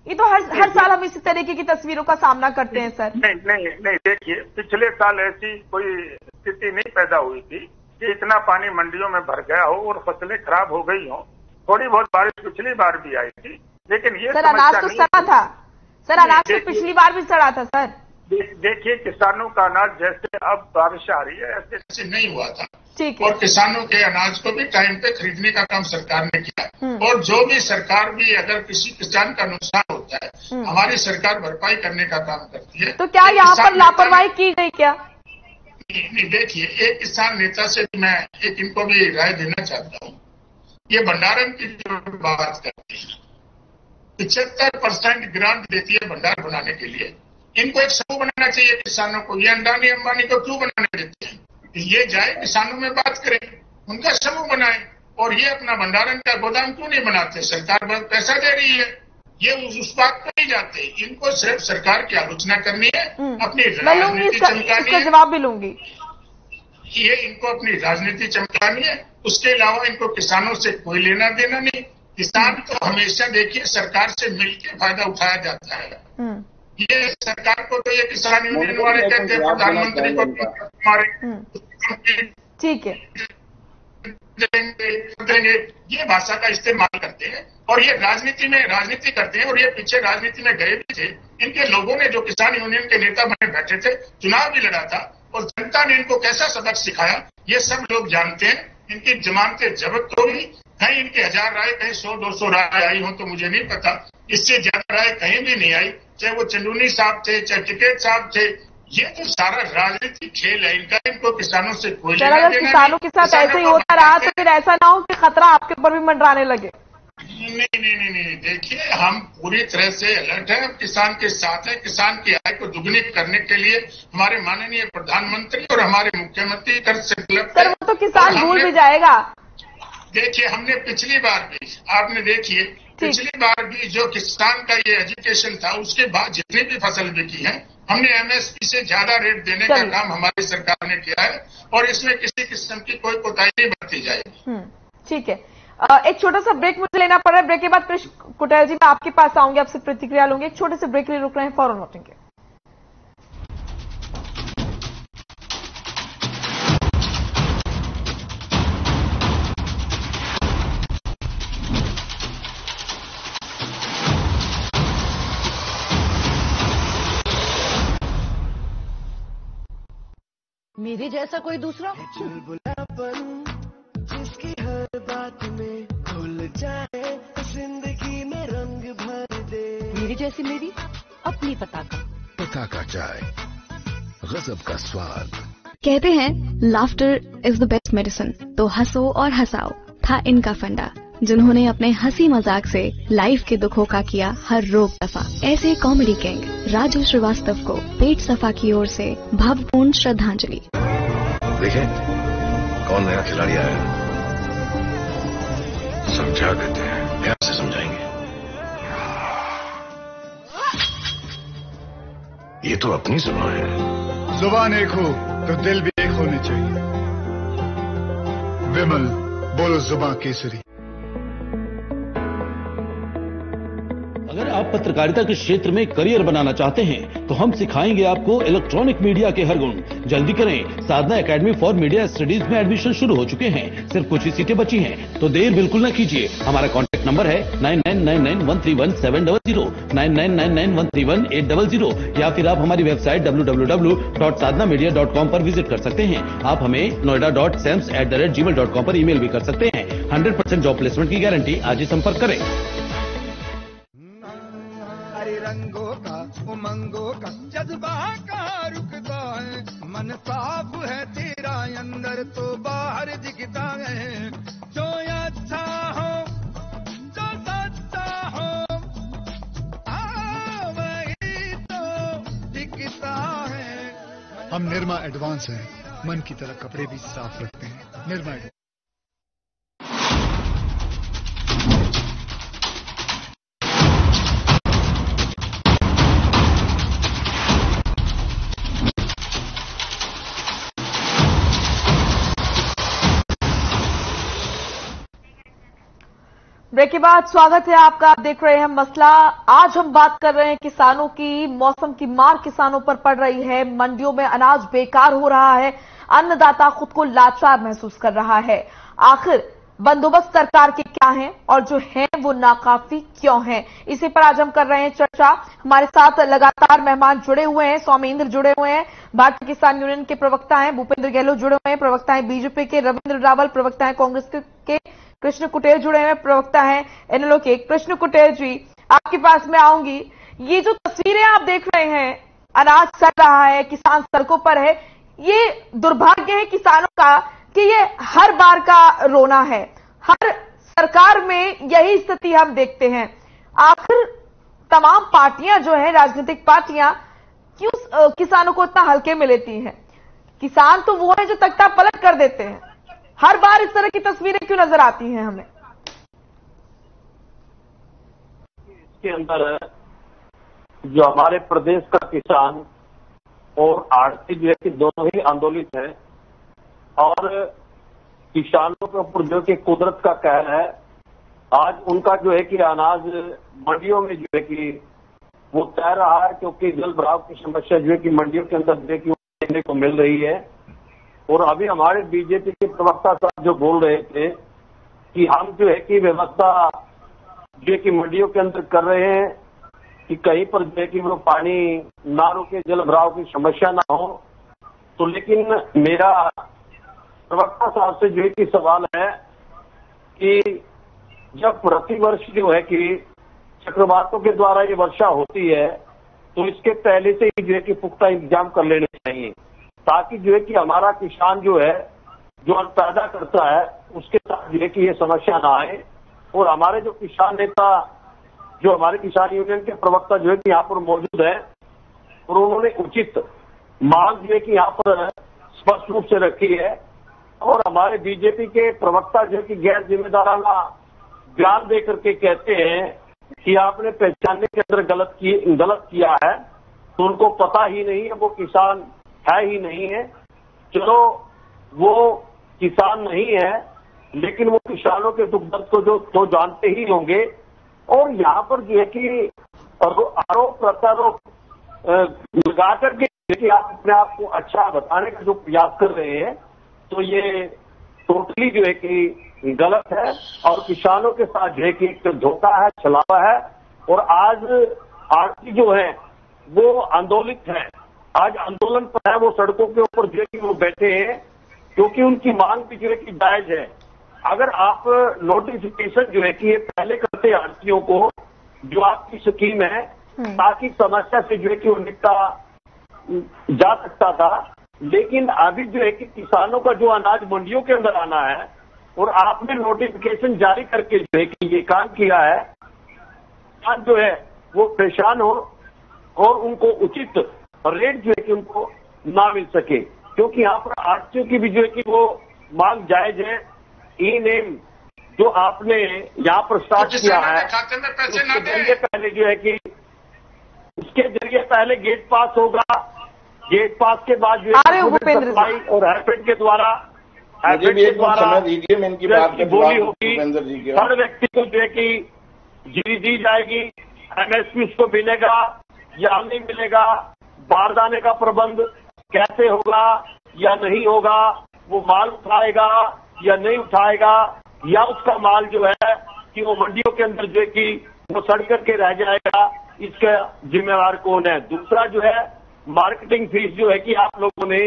ये तो हर साल हम इसी तरीके की तस्वीरों का सामना करते हैं सर। नहीं, देखिए पिछले साल ऐसी कोई स्थिति नहीं पैदा हुई थी कि इतना पानी मंडियों में भर गया हो और फसलें खराब हो गई हो। थोड़ी बहुत बारिश पिछली बार भी आई थी, लेकिन ये सर अनाज तो सड़ा था। सर अनाज तो पिछली बार भी सड़ा था सर। देखिए किसानों का अनाज जैसे अब बारिश आ रही है ऐसे नहीं हुआ था। ठीक है। और किसानों के अनाज को भी टाइम पे खरीदने का काम सरकार ने किया। और जो भी सरकार भी अगर किसी किसान का नुकसान होता है, हमारी सरकार भरपाई करने का काम करती है। तो क्या यहाँ पर लापरवाही की गई क्या? नहीं, देखिए एक किसान नेता से मैं एक इनको भी राय देना चाहता हूँ। ये भंडारण की जो बात करती है, 75% ग्रांट देती है भंडार बनाने के लिए। इनको एक समूह बनाना चाहिए किसानों को। ये अंडानी अंबानी को क्यों बनाने देते हैं? ये जाए किसानों में बात करें, उनका समूह बनाए और ये अपना भंडारण का गोदाम क्यों नहीं बनाते? सरकार पैसा दे रही है, ये उस बात पर नहीं जाते। इनको सिर्फ सरकार की आलोचना करनी है, अपनी राजनीति चमकानी है। जवाब भी लूंगी। ये इनको अपनी राजनीति चमकानी है, उसके अलावा इनको किसानों से कोई लेना देना नहीं। किसान तो हमेशा देखिए सरकार से मिलकर फायदा उठाया जाता है। ये सरकार को तो ये किसान यूनियन वाले कहते हैं प्रधानमंत्री को हमारे ठीक है देंगे, ये भाषा का इस्तेमाल करते हैं और ये राजनीति करते हैं। और ये पीछे राजनीति में गए भी थे। इनके लोगों ने जो किसान यूनियन के नेता बने बैठे थे, चुनाव भी लड़ा था और जनता ने इनको कैसा सबक सिखाया ये सब लोग जानते हैं। इनकी जमानतें जब्त होगी, कहीं इनके 1000 राय, कहीं 100-200 राय आई हो तो मुझे नहीं पता। इससे ज्यादा राय कहीं भी नहीं आई, चाहे वो चंदूनी साहब थे, चाहे टिकैत साहब थे। ये तो सारा राजनीतिक खेल है इनका। इनको किसानों से कोई लेना देना नहीं। किसानों के साथ ऐसे ही होता रहा तो फिर ऐसा ना हो कि खतरा आपके ऊपर भी मंडराने लगे। नहीं, देखिए हम पूरी तरह से अलर्ट हैं, किसान के साथ हैं। किसान की आय को दुगनी करने के लिए हमारे माननीय प्रधानमंत्री और हमारे मुख्यमंत्री कर सर वो तो किसान भूल भी जाएगा। देखिए हमने पिछली बार भी, आपने देखिए पिछली बार भी जो किसान का ये एजुकेशन था, उसके बाद जितनी भी फसल बिकी है, हमने एमएसपी से ज्यादा रेट देने का काम हमारी सरकार ने किया है और इसमें किसी किस्म की कोई कोताही नहीं बरती जाएगी। ठीक है, एक छोटा सा ब्रेक मुझे लेना पड़ रहा है। ब्रेक के बाद कृष्ण कुटेल जी मैं आपके पास आऊंगी, आपसे प्रतिक्रिया लूंगी। एक छोटे से ब्रेक के लिए रुक रहे हैं, फौरन लौटेंगे। मेरे जैसा कोई दूसरा चुलबुलापन जिसकी हर बात में खुल जाए, जिंदगी में रंग भर दे। मेरी जैसी मेरी अपनी पताका चाय, गजब का स्वाद। कहते हैं laughter is the best medicine, तो हंसो और हंसाओ था इनका फंडा, जिन्होंने अपने हंसी मजाक से लाइफ के दुखों का किया हर रोग दफा। ऐसे कॉमेडी किंग राजू श्रीवास्तव को पेट सफा की ओर से भावपूर्ण श्रद्धांजलि। देखें कौन नया खिलाड़ी आया, समझा देते हैं, प्यार से समझाएंगे। ये तो अपनी जुबान है। जुबान एक हो तो दिल भी एक होने चाहिए। विमल बोलो जुबान केसरी। अगर आप पत्रकारिता के क्षेत्र में करियर बनाना चाहते हैं तो हम सिखाएंगे आपको इलेक्ट्रॉनिक मीडिया के हर गुण। जल्दी करें, साधना एकेडमी फॉर मीडिया स्टडीज में एडमिशन शुरू हो चुके हैं। सिर्फ कुछ ही सीटें बची हैं, तो देर बिल्कुल न कीजिए। हमारा कॉन्टैक्ट नंबर है 9999131700, 9999131800, या फिर आप हमारी वेबसाइट www.sadhnamedia.com पर विजिट कर सकते हैं। आप हमें noida.sams@gmail.com पर ईमेल भी कर सकते हैं। 100% जॉब प्लेसमेंट की गारंटी। आज ही संपर्क करें। रंगों का उमंगों का जज्बा का रुकता है, मन साफ है तेरा अंदर तो बाहर दिखता है। जो अच्छा हो जो सच्चा हो वही तो दिखता है। हम निर्मा एडवांस हैं, मन की तरह कपड़े भी साफ रखते हैं। निर्मा एडवांस। ब्रेक के बाद स्वागत है आपका। आप देख रहे हैं मसला। आज हम बात कर रहे हैं किसानों की। मौसम की मार किसानों पर पड़ रही है। मंडियों में अनाज बेकार हो रहा है। अन्नदाता खुद को लाचार महसूस कर रहा है। आखिर बंदोबस्त सरकार के क्या हैं और जो हैं वो नाकाफी क्यों हैं, इसी पर आज हम कर रहे हैं चर्चा। हमारे साथ लगातार मेहमान जुड़े हुए हैं। स्वामींद्र जुड़े हुए हैं, भारतीय किसान यूनियन के प्रवक्ता हैं। भूपेंद्र गहलोत जुड़े हुए हैं, प्रवक्ता हैं बीजेपी के। रविंद्र रावल, प्रवक्ता हैं कांग्रेस के। कृष्ण कुटेर जुड़े हैं, प्रवक्ता हैं एनएलओ के। कृष्ण कुटेर जी, आपके पास में आऊंगी। ये जो तस्वीरें आप देख रहे हैं, अनाज सड़ रहा है, किसान सड़कों पर है, ये दुर्भाग्य है किसानों का कि ये हर बार का रोना है। हर सरकार में यही स्थिति हम देखते हैं। आखिर तमाम पार्टियां जो है, राजनीतिक पार्टियां, क्यों किसानों को इतना हल्के में लेती हैं? किसान तो वो है जो तख्ता पलट कर देते हैं। हर बार इस तरह की तस्वीरें क्यों नजर आती हैं हमें? इसके अंदर जो हमारे प्रदेश का किसान और आड़ती जो है कि दोनों ही आंदोलित है, और किसानों के ऊपर जो कि कुदरत का कहर है। आज उनका जो है कि अनाज मंडियों में जो है कि वो तैर रहा है, क्योंकि जल भराव की समस्या जो है कि मंडियों के अंदर जो है कि देखने को मिल रही है। और अभी हमारे बीजेपी के प्रवक्ता साहब जो बोल रहे थे कि हम जो है कि व्यवस्था जो है कि मंडियों के अंदर कर रहे हैं कि कहीं पर जो है कि वो पानी ना रुके, जल भराव की समस्या ना हो। तो लेकिन मेरा प्रवक्ता साहब से जो है कि सवाल है कि जब प्रतिवर्ष जो है कि चक्रवातों के द्वारा ये वर्षा होती है, तो इसके पहले से ही जो है कि पुख्ता इंतजाम कर लेने चाहिए, ताकि जो है कि हमारा किसान जो है, जो अन्न पैदा करता है, उसके साथ जो है कि ये समस्या ना आए। और हमारे जो किसान नेता, जो हमारे किसान यूनियन के प्रवक्ता जो है कि यहाँ पर मौजूद है, और उन्होंने उचित मांग जो है कि यहाँ पर स्पष्ट रूप से रखी है। और हमारे बीजेपी के प्रवक्ता जो है कि गैर जिम्मेदाराना बयान दे करके कहते हैं कि आपने पहचानने के अंदर गलत किया है, तो उनको पता ही नहीं है, वो किसान है ही नहीं है। चलो वो किसान नहीं है, लेकिन वो किसानों के दुख दर्द को जो तो जानते ही होंगे। और यहाँ पर जो है कि आरोप प्रत्यारोप लगा करके आप अपने आप को अच्छा बताने का जो प्रयास कर रहे हैं, तो ये टोटली जो है कि गलत है और किसानों के साथ जो है कि धोखा है, छलावा है। और आज आरती जो है वो आंदोलित है। आज आंदोलन पर है, वो सड़कों के ऊपर जो है कि वो बैठे हैं, क्योंकि उनकी मांग भी जो है कि जायज है। अगर आप नोटिफिकेशन जो है कि ये पहले करते आरटीओ को, जो आपकी स्कीम है, ताकि समस्या से जो है कि वो निपटा जा सकता था, लेकिन अभी जो है कि किसानों का जो अनाज मंडियों के अंदर आना है और आपने नोटिफिकेशन जारी करके जो है कि ये काम किया है, आज जो है वो परेशान हो और उनको उचित रेट जो है कि उनको ना मिल सके, क्योंकि यहाँ पर आरटीओ की भी जो है कि वो मांग जायज है। ई नेम जो आपने यहाँ पर स्टार्ट किया है, उसके जरिए पहले जो है कि उसके जरिए पहले गेट पास होगा, गेट पास के बाद जो है सप्लाई और हैपेड के द्वारा बोली होगी, हर व्यक्ति को जो है कि जीरी दी जाएगी, एमएसपी उसको मिलेगा या नहीं मिलेगा, बारदाने का प्रबंध कैसे होगा या नहीं होगा, वो माल उठाएगा या नहीं उठाएगा, या उसका माल जो है कि वो मंडियों के अंदर जो है कि वो सड़ करके रह जाएगा, इसका जिम्मेवार कौन है। दूसरा जो है मार्केटिंग फीस जो है कि आप लोगों ने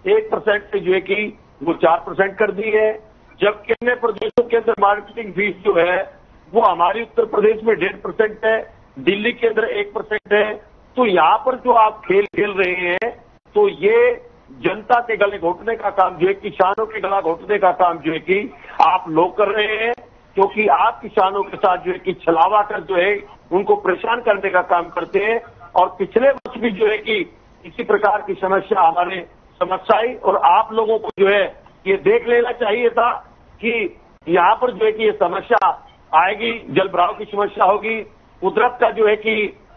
1% से जो है कि वो 4% कर दी है, जबकि अन्य प्रदेशों के अंदर मार्केटिंग फीस जो है वो हमारे उत्तर प्रदेश में 1.5% है, दिल्ली के अंदर 1% है। तो यहाँ पर जो आप खेल खेल रहे हैं, तो ये जनता के गले घोटने का काम जो है, किसानों के गला घोटने का काम जो है कि आप लोग कर रहे हैं, क्योंकि आप किसानों के साथ जो है कि छलावा कर जो है उनको परेशान करने का काम करते हैं। और पिछले वर्ष भी जो है कि इसी प्रकार की समस्या हमारे समस्या आई, और आप लोगों को जो है ये देख लेना चाहिए था कि यहाँ पर जो है कि ये समस्या आएगी, जलभराव की समस्या होगी, कुदरत का जो है कि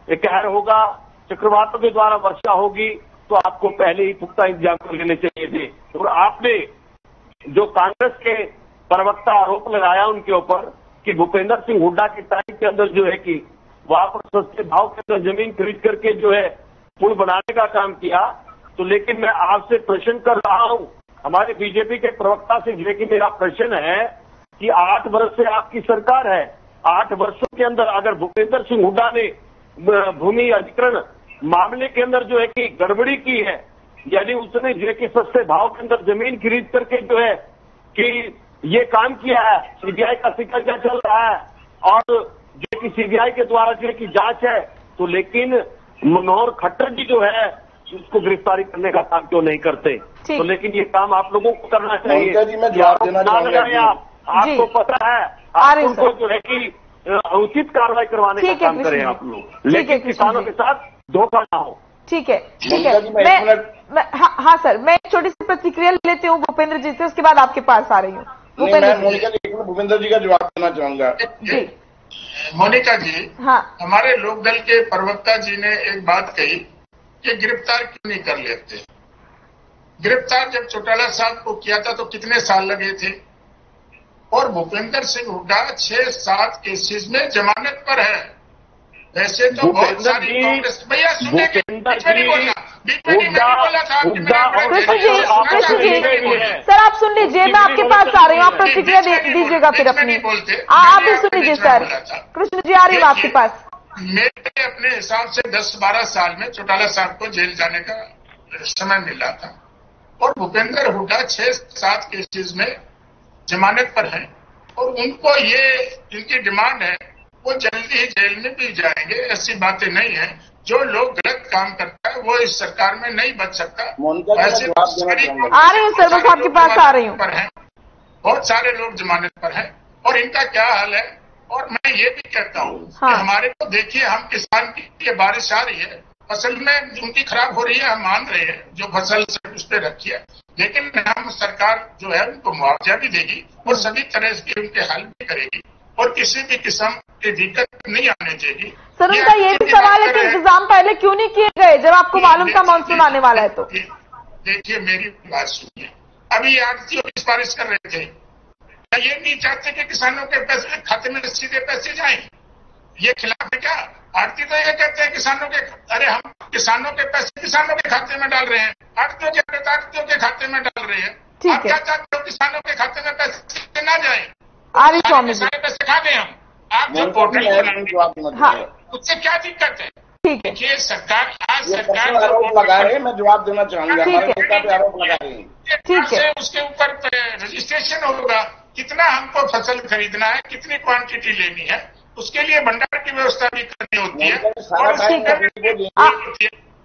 कहर होगा, चक्रवातों के द्वारा वर्षा होगी, तो आपको पहले ही पुख्ता इंतजाम कर लेने चाहिए थे। और आपने जो कांग्रेस के प्रवक्ता आरोप लगाया उनके ऊपर कि भूपेंद्र सिंह हुड्डा के टाइम के अंदर जो है कि वहां पर सस्ते भाव के अंदर जमीन खरीद करके जो है पुल बनाने का काम किया, तो लेकिन मैं आपसे प्रश्न कर रहा हूं, हमारे बीजेपी के प्रवक्ता से जो है कि मेरा प्रश्न है कि 8 वर्ष से आपकी सरकार है, 8 वर्षों के अंदर अगर भूपेंद्र सिंह हुड्डा ने भूमि अधिग्रहण मामले के अंदर जो है कि गड़बड़ी की है, यानी उसने जो है कि सस्ते भाव के अंदर जमीन खरीद करके जो है कि ये काम किया है, सीबीआई का सिकंजा चल रहा है और जो कि सीबीआई के द्वारा जो है कि जांच है, तो लेकिन मनोहर खट्टर जी जो है उसको गिरफ्तारी करने का काम क्यों नहीं करते? तो लेकिन ये काम आप लोगों को करना चाहिए। आपको पता है, उनको जो है कि उचित कार्रवाई करवाने का काम करें आप लोग, लेकिन किसानों के साथ धोखा ना हो। ठीक है, ठीक है। हाँ सर, मैं एक छोटी सी प्रतिक्रिया लेती हूँ भूपेंद्र जी से, उसके बाद आपके पास आ रही हूँ। भूपेंद्र जी का जवाब देना चाहूंगा। जी मोनिका जी, हाँ, हमारे लोकदल के प्रवक्ता जी ने एक बात कही कि गिरफ्तार क्यों नहीं कर लेते। गिरफ्तार जब चौटाला साहब को किया था तो कितने साल लगे थे, और भूपेंद्र सिंह हुड्डा 6-7 केसेस में जमानत पर है। वैसे तो बहुत सारी कांग्रेस, भैया सुनिए, सर आप सुन लीजिए, मैं आपके पास आ रही हूँ, आप प्रतिक्रिया दीजिएगा फिर अपनी। आप भी सुन लीजिए सर, कृष्ण जी आ रही हूँ आपके पास। मेरे अपने हिसाब से 10-12 साल में चौटाला साहब को जेल जाने का समय मिला था, और भूपेंद्र हुड्डा 6-7 केसेस में जमानत पर हैं, और उनको ये इनकी डिमांड है वो जल्दी ही जेल में भी जाएंगे। ऐसी बातें नहीं है, जो लोग गलत काम करता है वो इस सरकार में नहीं बच सकता। ऐसे आ रही हूँ सर, बस आपके पास आ रही हूँ। बहुत सारे लोग जमानत पर हैं, और इनका क्या हाल है। और मैं ये भी कहता हूँ कि हमारे को देखिए, हम किसान की बारिश आ रही है, फसल में उनकी खराब हो रही है, हम मान रहे हैं, जो फसल उस पर रखी है, लेकिन हम सरकार जो है उनको मुआवजा भी देगी और सभी तरह के उनके हल भी करेगी, और किसी भी किस्म की दिक्कत नहीं आने देगी। सर उनका ये भी सवाल है कि इंतजाम पहले क्यों नहीं किए गए, जब आपको मालूम था मानसून आने वाला है? तो देखिए मेरी बात सुनिए, अभी आरटीओ की सिफारिश कर रहे थे, ये नहीं चाहते कि किसानों के पैसे खाते में सीधे पैसे जाएं, ये खिलाफ है क्या? आरती तो ये कहते हैं किसानों के, अरे हम किसानों के पैसे किसानों के खाते में डाल रहे हैं, आरतीयों के खाते में डाल रहे हैं। आप क्या चाहते हो, किसानों के खाते में पैसे ना जाए? सारे पैसे खा गए हम। आप जो पोर्टल बनाएंगे उससे क्या दिक्कत है? देखिए सरकार, आज सरकार आरोप लगा रहे हैं, मैं जवाब देना चाहूंगा। हमारे नेता पे आरोप लगा रहे हैं। ठीक है, उसके ऊपर रजिस्ट्रेशन होगा, कितना हमको फसल खरीदना है, कितनी क्वांटिटी लेनी है, उसके लिए भंडार की व्यवस्था भी करनी होती है और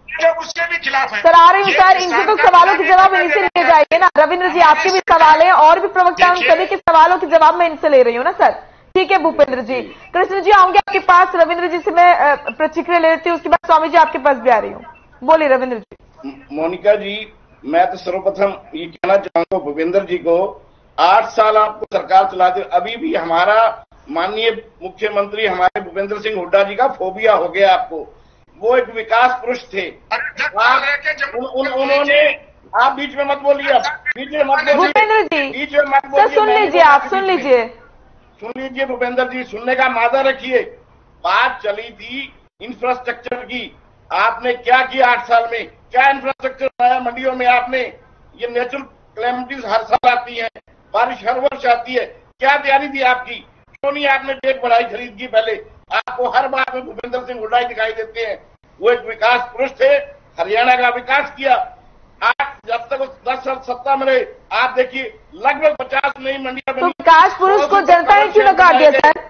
जब उसके भी खिलाफ है। सर आ रही हूँ सर, इनके तो सवालों के जवाब इनसे ले जाइए ना। रविंद्र जी आपके भी सवाल हैं और भी प्रवक्ता, उन सभी के सवालों के जवाब मैं इनसे ले रही हूँ ना सर। ठीक है भूपेंद्र जी। कृष्ण जी आऊंगे आपके पास, रविंद्र जी से मैं प्रतिक्रिया ले लेती हूँ, उसके बाद स्वामी जी आपके पास भी आ रही हूँ। बोलिए रविंद्र जी। मोनिका जी, मैं तो सर्वप्रथम ये कहना चाहूंगा भूपेंद्र जी को, 8 साल आपको सरकार चलाते, अभी भी हमारा माननीय मुख्यमंत्री हमारे भूपेंद्र सिंह हुड्डा जी का फोबिया हो गया आपको। वो एक विकास पुरुष थे। उन्होंने, आप बीच में मत बोलिए, बीच में मत बोलिए भूपेंद्र जी, बीच में मत बोलिए। सुन लीजिए, आप सुन लीजिए, सुन लीजिए भूपेंद्र जी, सुनने का मादा रखिए। बात चली थी इंफ्रास्ट्रक्चर की, आपने क्या किया 8 साल में? क्या इंफ्रास्ट्रक्चर बनाया मंडियों में आपने? ये नेचुरल क्लेमिटीज हर साल आती है, बारिश हर वर्ष आती है, क्या तैयारी थी आपकी? क्यों नहीं आपने डेट बढ़ाई खरीद की? पहले आपको हर बात में भूपेंद्र सिंह हुड्डा दिखाई देते हैं। वो एक विकास पुरुष थे, हरियाणा का विकास किया। आप जब तक 10 साल सत्ता में रहे, आप देखिए लगभग 50 नई मंडियां बनी। तो विकास पुरुष को जनता ने क्यों नकार दिया सर?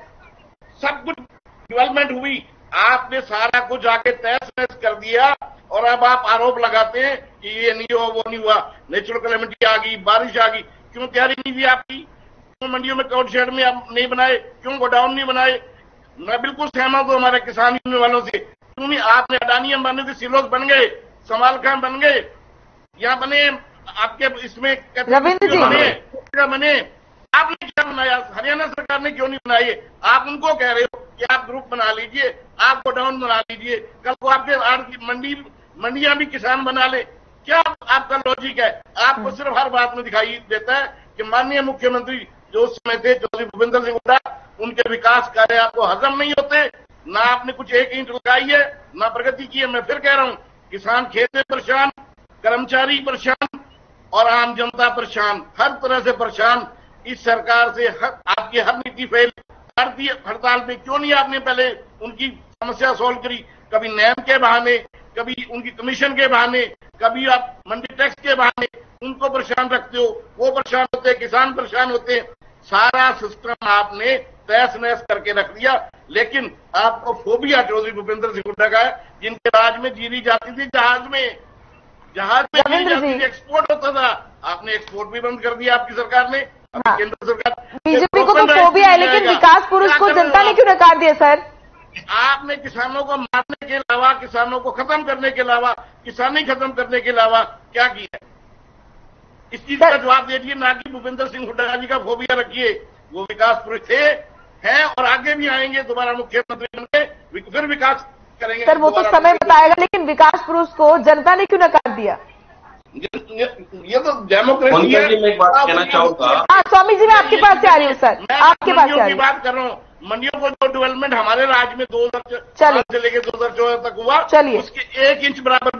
सब कुछ डेवलपमेंट हुई, आपने सारा कुछ आके तहस नहस कर दिया और अब आप आरोप लगाते हैं कि ये नहीं हुआ, वो नहीं हुआ, नेचुरल कैलेमिटी आ गई, बारिश आ गई। क्यों तैयारी नहीं थी आपकी? क्यों मंडियों में कोल्ड शेड में आप नहीं बनाए? क्यों गोडाउन नहीं बनाए? मैं बिल्कुल सहमत हूं हमारे किसान यूनियन वालों से। क्यों नहीं? आपने अडानी अंबानी से सिलोग बन गए, समाल खान बन गए, यहाँ बने, आपके इसमें रविंद्र जी बने, आपने क्या बनाया? हरियाणा सरकार ने क्यों नहीं बनाई? आप उनको कह रहे हो कि आप ग्रुप बना लीजिए, आप गोडाउन बना लीजिए, कल को आपके मंडियां भी किसान बना ले। क्या आपका लॉजिक है? आपको सिर्फ हर बात में दिखाई देता है कि माननीय मुख्यमंत्री जो उस समय थे चौधरी भूपेंद्र सिंह हुड्डा, उनके विकास कार्य आपको हजम नहीं होते। ना आपने कुछ एक ईंट लगाई है, ना प्रगति की है। मैं फिर कह रहा हूं, किसान खेत में परेशान, कर्मचारी परेशान और आम जनता परेशान, हर तरह से परेशान। इस सरकार से आपकी हर नीति फेल। हड़ताल पे क्यों नहीं आपने पहले उनकी समस्या सॉल्व करी? कभी नैम के बहाने, कभी उनकी कमीशन के बहाने, कभी आप मंडी टैक्स के बहाने उनको परेशान रखते हो, वो परेशान होते हैं, किसान परेशान होते हैं। सारा सिस्टम आपने तहस नहस करके रख दिया। लेकिन आपको फोबिया चौधरी भूपेंद्र सिंह हुड्डा का है, जिनके राज में जीरी जाती थी जहाज में जीरी जाती थी, एक्सपोर्ट होता था। आपने एक्सपोर्ट भी बंद कर दिया आपकी सरकार ने। केंद्र सरकार, बीजेपी को तो फोबिया है, लेकिन विकास पुरुष को जनता ने क्यों नकार दिया सर? आपने किसानों को मारने के अलावा, किसानों को खत्म करने के अलावा, किसानी खत्म करने के अलावा क्या किया? इस चीज का जवाब दीजिए, ना कि भूपेंद्र सिंह हुड्डा जी का फोबिया रखिए। वो विकास पुरुष थे, हैं और आगे भी आएंगे, दोबारा मुख्यमंत्री बनके फिर विकास करेंगे। सर वो तो समय बताएगा, लेकिन विकास पुरुष को जनता ने क्यों नकार दिया? ये तो डेमोक्रेसी है। मैं एक बात कहना चाहूंगा। हाँ स्वामी जी, मैं आपके पास से आ रही हूँ सर, आपके पास से आ रही हूँ। बात कर रहा हूँ, मंडियों को जो डेवलपमेंट हमारे राज्य में 2004 से लेकर 2014 तक हुआ, चलिए उसके 1 इंच बराबर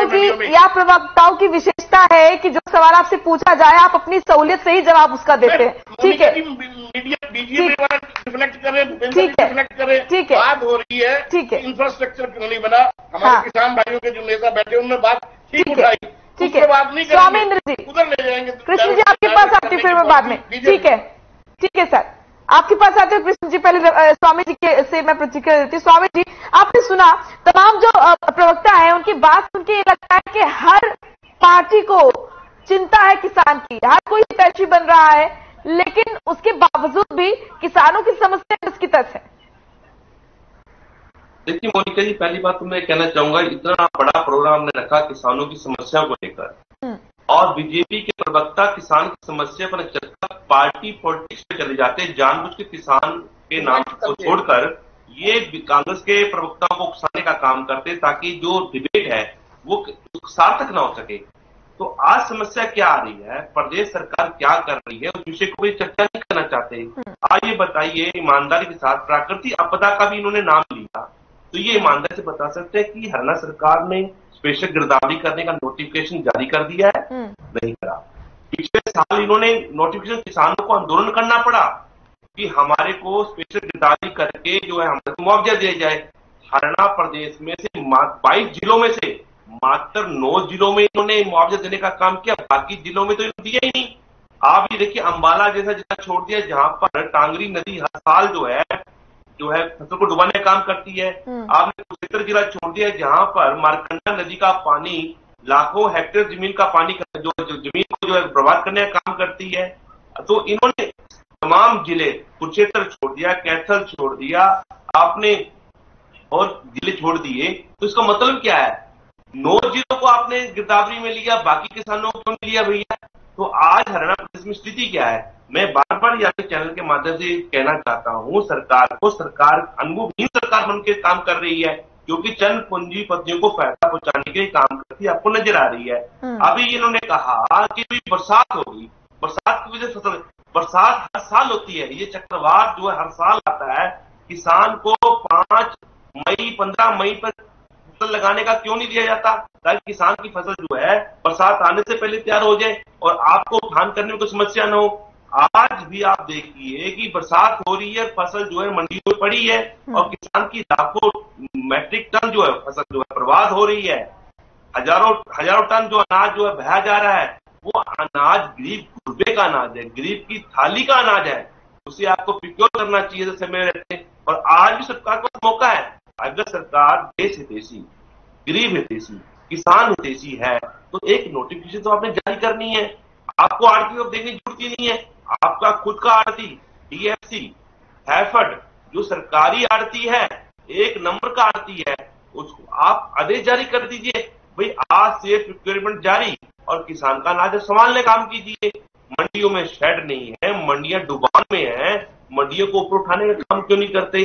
भी प्रवक्ताओं की विशेषता है कि जो सवाल आपसे पूछा जाए आप अपनी सहूलियत से ही जवाब उसका देते हैं। ठीक है, मीडिया बीजेपी रिफ्लेक्ट करे, रिफ्लेक्ट करे, ठीक है, बात हो रही है, ठीक है, इंफ्रास्ट्रक्चर क्यों नहीं बना? हमारे किसान भाइयों के जो नेता बैठे उन्होंने बात ठीक उठाई, ठीक है। स्वामी इंद्र जी, उधर ले जाएंगे। कृष्ण जी आपके पास आती फिर मैं बाद में। ठीक है सर, आपके पास आते हैं कृष्ण जी। पहले स्वामी जी के से मैं प्रतिक्रिया देती हूँ। स्वामी जी, आपने सुना तमाम जो प्रवक्ता हैं, उनकी बात सुन के लगता है कि हर पार्टी को चिंता है किसान की, हर कोई हितैषी बन रहा है, लेकिन उसके बावजूद भी किसानों की समस्या किसकी तरफ है? देखिए मोनिका जी, पहली बात तो मैं कहना चाहूंगा, इतना बड़ा प्रोग्राम ने रखा किसानों की समस्याओं को लेकर, और बीजेपी के प्रवक्ता किसान की समस्या पर चर्चा पार्टी पॉलिटिक्स में चले जाते हैं, जानबूझ के किसान के नाम को छोड़कर ये कांग्रेस के प्रवक्ताओं को उकसाने का काम करते हैं ताकि जो डिबेट है वो सार्थक ना हो सके। तो आज समस्या क्या आ रही है, प्रदेश सरकार क्या कर रही है, उस विषय को भी चर्चा नहीं करना चाहते। आज ये बताइए, ईमानदारी के साथ प्राकृतिक आपदा का भी इन्होंने नाम लिया, तो ये ईमानदारी से बता सकते हैं कि हरियाणा सरकार ने स्पेशल गिरदावरी करने का नोटिफिकेशन जारी कर दिया है? नहीं करा। पिछले साल इन्होंने नोटिफिकेशन किसानों को आंदोलन करना पड़ा कि हमारे को स्पेशल गिरदावरी करके जो है हमारे को मुआवजा दिया जाए। हरियाणा प्रदेश में से 22 जिलों में से मात्र 9 जिलों में इन्होंने मुआवजा देने का काम किया, बाकी जिलों में तो इन्होंने दिया ही नहीं। आप ये देखिए, अंबाला जैसा जिला छोड़ दिया जहां पर टांगरी नदी हर साल जो है फसल को डुबाने का काम करती है। आपने कुरुक्षेत्र जिला छोड़ दिया जहां पर मारकंडा नदी का पानी लाखों हेक्टेयर जमीन का पानी जो जमीन को जो है बर्बाद करने का काम करती है। तो इन्होंने तमाम जिले, कुरुक्षेत्र छोड़ दिया, कैथल छोड़ दिया आपने और जिले छोड़ दिए। तो इसका मतलब क्या है? 9 जिलों को आपने गिरदावरी में लिया, बाकी किसानों को नहीं लिया भैया। तो आज हरियाणा प्रदेश में स्थिति क्या है? मैं बार बार यहाँ के चैनल के माध्यम से कहना चाहता हूँ सरकार को, सरकार अनुभवहीन सरकार बनकर काम कर रही है, क्योंकि चंद पूंजीपतियों को फायदा पहुंचाने के लिए काम करती आपको नजर आ रही है। अभी इन्होंने कहा कि बरसात होगी, बरसात की वजह से बरसात हर साल होती है, ये चक्रवात जो है हर साल आता है। किसान को 5 मई 15 मई पर फसल लगाने का क्यों नहीं दिया जाता, ताकि किसान की फसल जो है बरसात आने से पहले तैयार हो जाए और आपको धान करने में कोई समस्या न हो। आज भी आप देखिए कि बरसात हो रही है, फसल जो है मंडियों में पड़ी है और किसान की लाखों मैट्रिक टन जो है फसल जो है बर्बाद हो रही है। हजारों टन जो अनाज जो है बहा जा रहा है, वो अनाज गरीब गुरबे का अनाज है, गरीब की थाली का अनाज है, उसे आपको प्रिक्योर करना चाहिए जैसे में रहते। और आज भी सरकार को मौका है, अगर सरकार देश हितैषी, गरीब हितैषी, किसान हितैषी है तो एक नोटिफिकेशन तो आपने जारी करनी है। आपको आरती को देखने की जरूरत ही नहीं है, आपका खुद का आरती डीएफसी हैफर्ड जो सरकारी आरती है, 1 नंबर का आरती है, उसको आप आदेश जारी कर दीजिए भाई आज से प्रिक्योरमेंट जारी और किसान का अनाज संभालने काम कीजिए। मंडियों में शेड नहीं है, मंडियां डुबान में है, मंडियों को ऊपर उठाने का काम क्यों नहीं करते?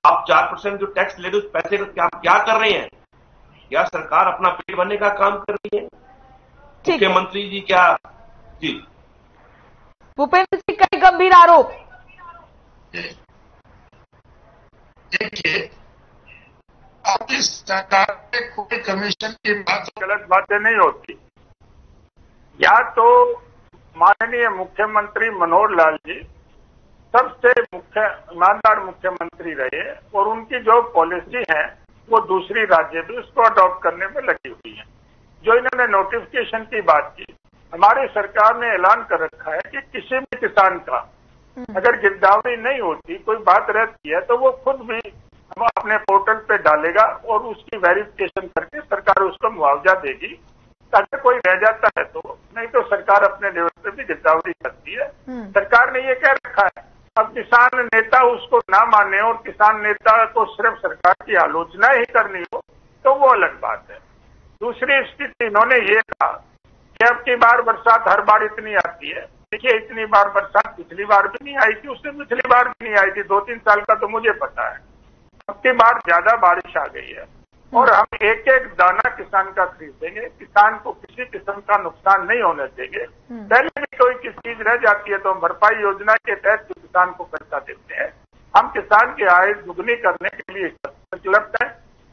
आप 4% जो टैक्स ले रहे उस पैसे का क्या कर रहे हैं? क्या सरकार अपना पेट भरने का काम कर रही है? मुख्यमंत्री जी क्या जी भूपेंद्र सिंह कई गंभीर आरोप। देखिए, अब इस सरकार में कोई कमीशन की बात गलत बातें नहीं होती। या तो माननीय मुख्यमंत्री मनोहर लाल जी सबसे ईमानदार मुख्यमंत्री रहे और उनकी जो पॉलिसी है वो दूसरी राज्य भी उसको अडॉप्ट करने में लगी हुई है। जो इन्होंने नोटिफिकेशन की बात की, हमारी सरकार ने ऐलान कर रखा है कि किसी भी किसान का अगर गिरदावरी नहीं होती, कोई बात रहती है, तो वो खुद भी हम अपने पोर्टल पे डालेगा और उसकी वेरिफिकेशन करके सरकार उसको मुआवजा देगी। अगर कोई रह जाता है तो, नहीं तो सरकार अपने लेवल पे भी गिरदावरी करती है। सरकार ने ये कह रखा है। अब किसान नेता उसको ना माने और किसान नेता को सिर्फ सरकार की आलोचना ही करनी हो तो वो अलग बात है। दूसरी स्थिति इन्होंने ये कहा कि अब की बार बरसात हर बार इतनी आती है। देखिए, इतनी बार बरसात पिछली बार भी नहीं आई थी, उससे पिछली बार भी नहीं आई थी, 2-3 साल का तो मुझे पता है। अब की बार ज्यादा बारिश आ गई है और हम एक एक दाना किसान का खरीदेंगे, किसान को किसी किस्म का नुकसान नहीं होने देंगे। पहले भी कोई चीज रह जाती है तो हम भरपाई योजना के तहत किसान को पैसा देते हैं। हम किसान की आय दुगनी करने के लिए उपलब्ध है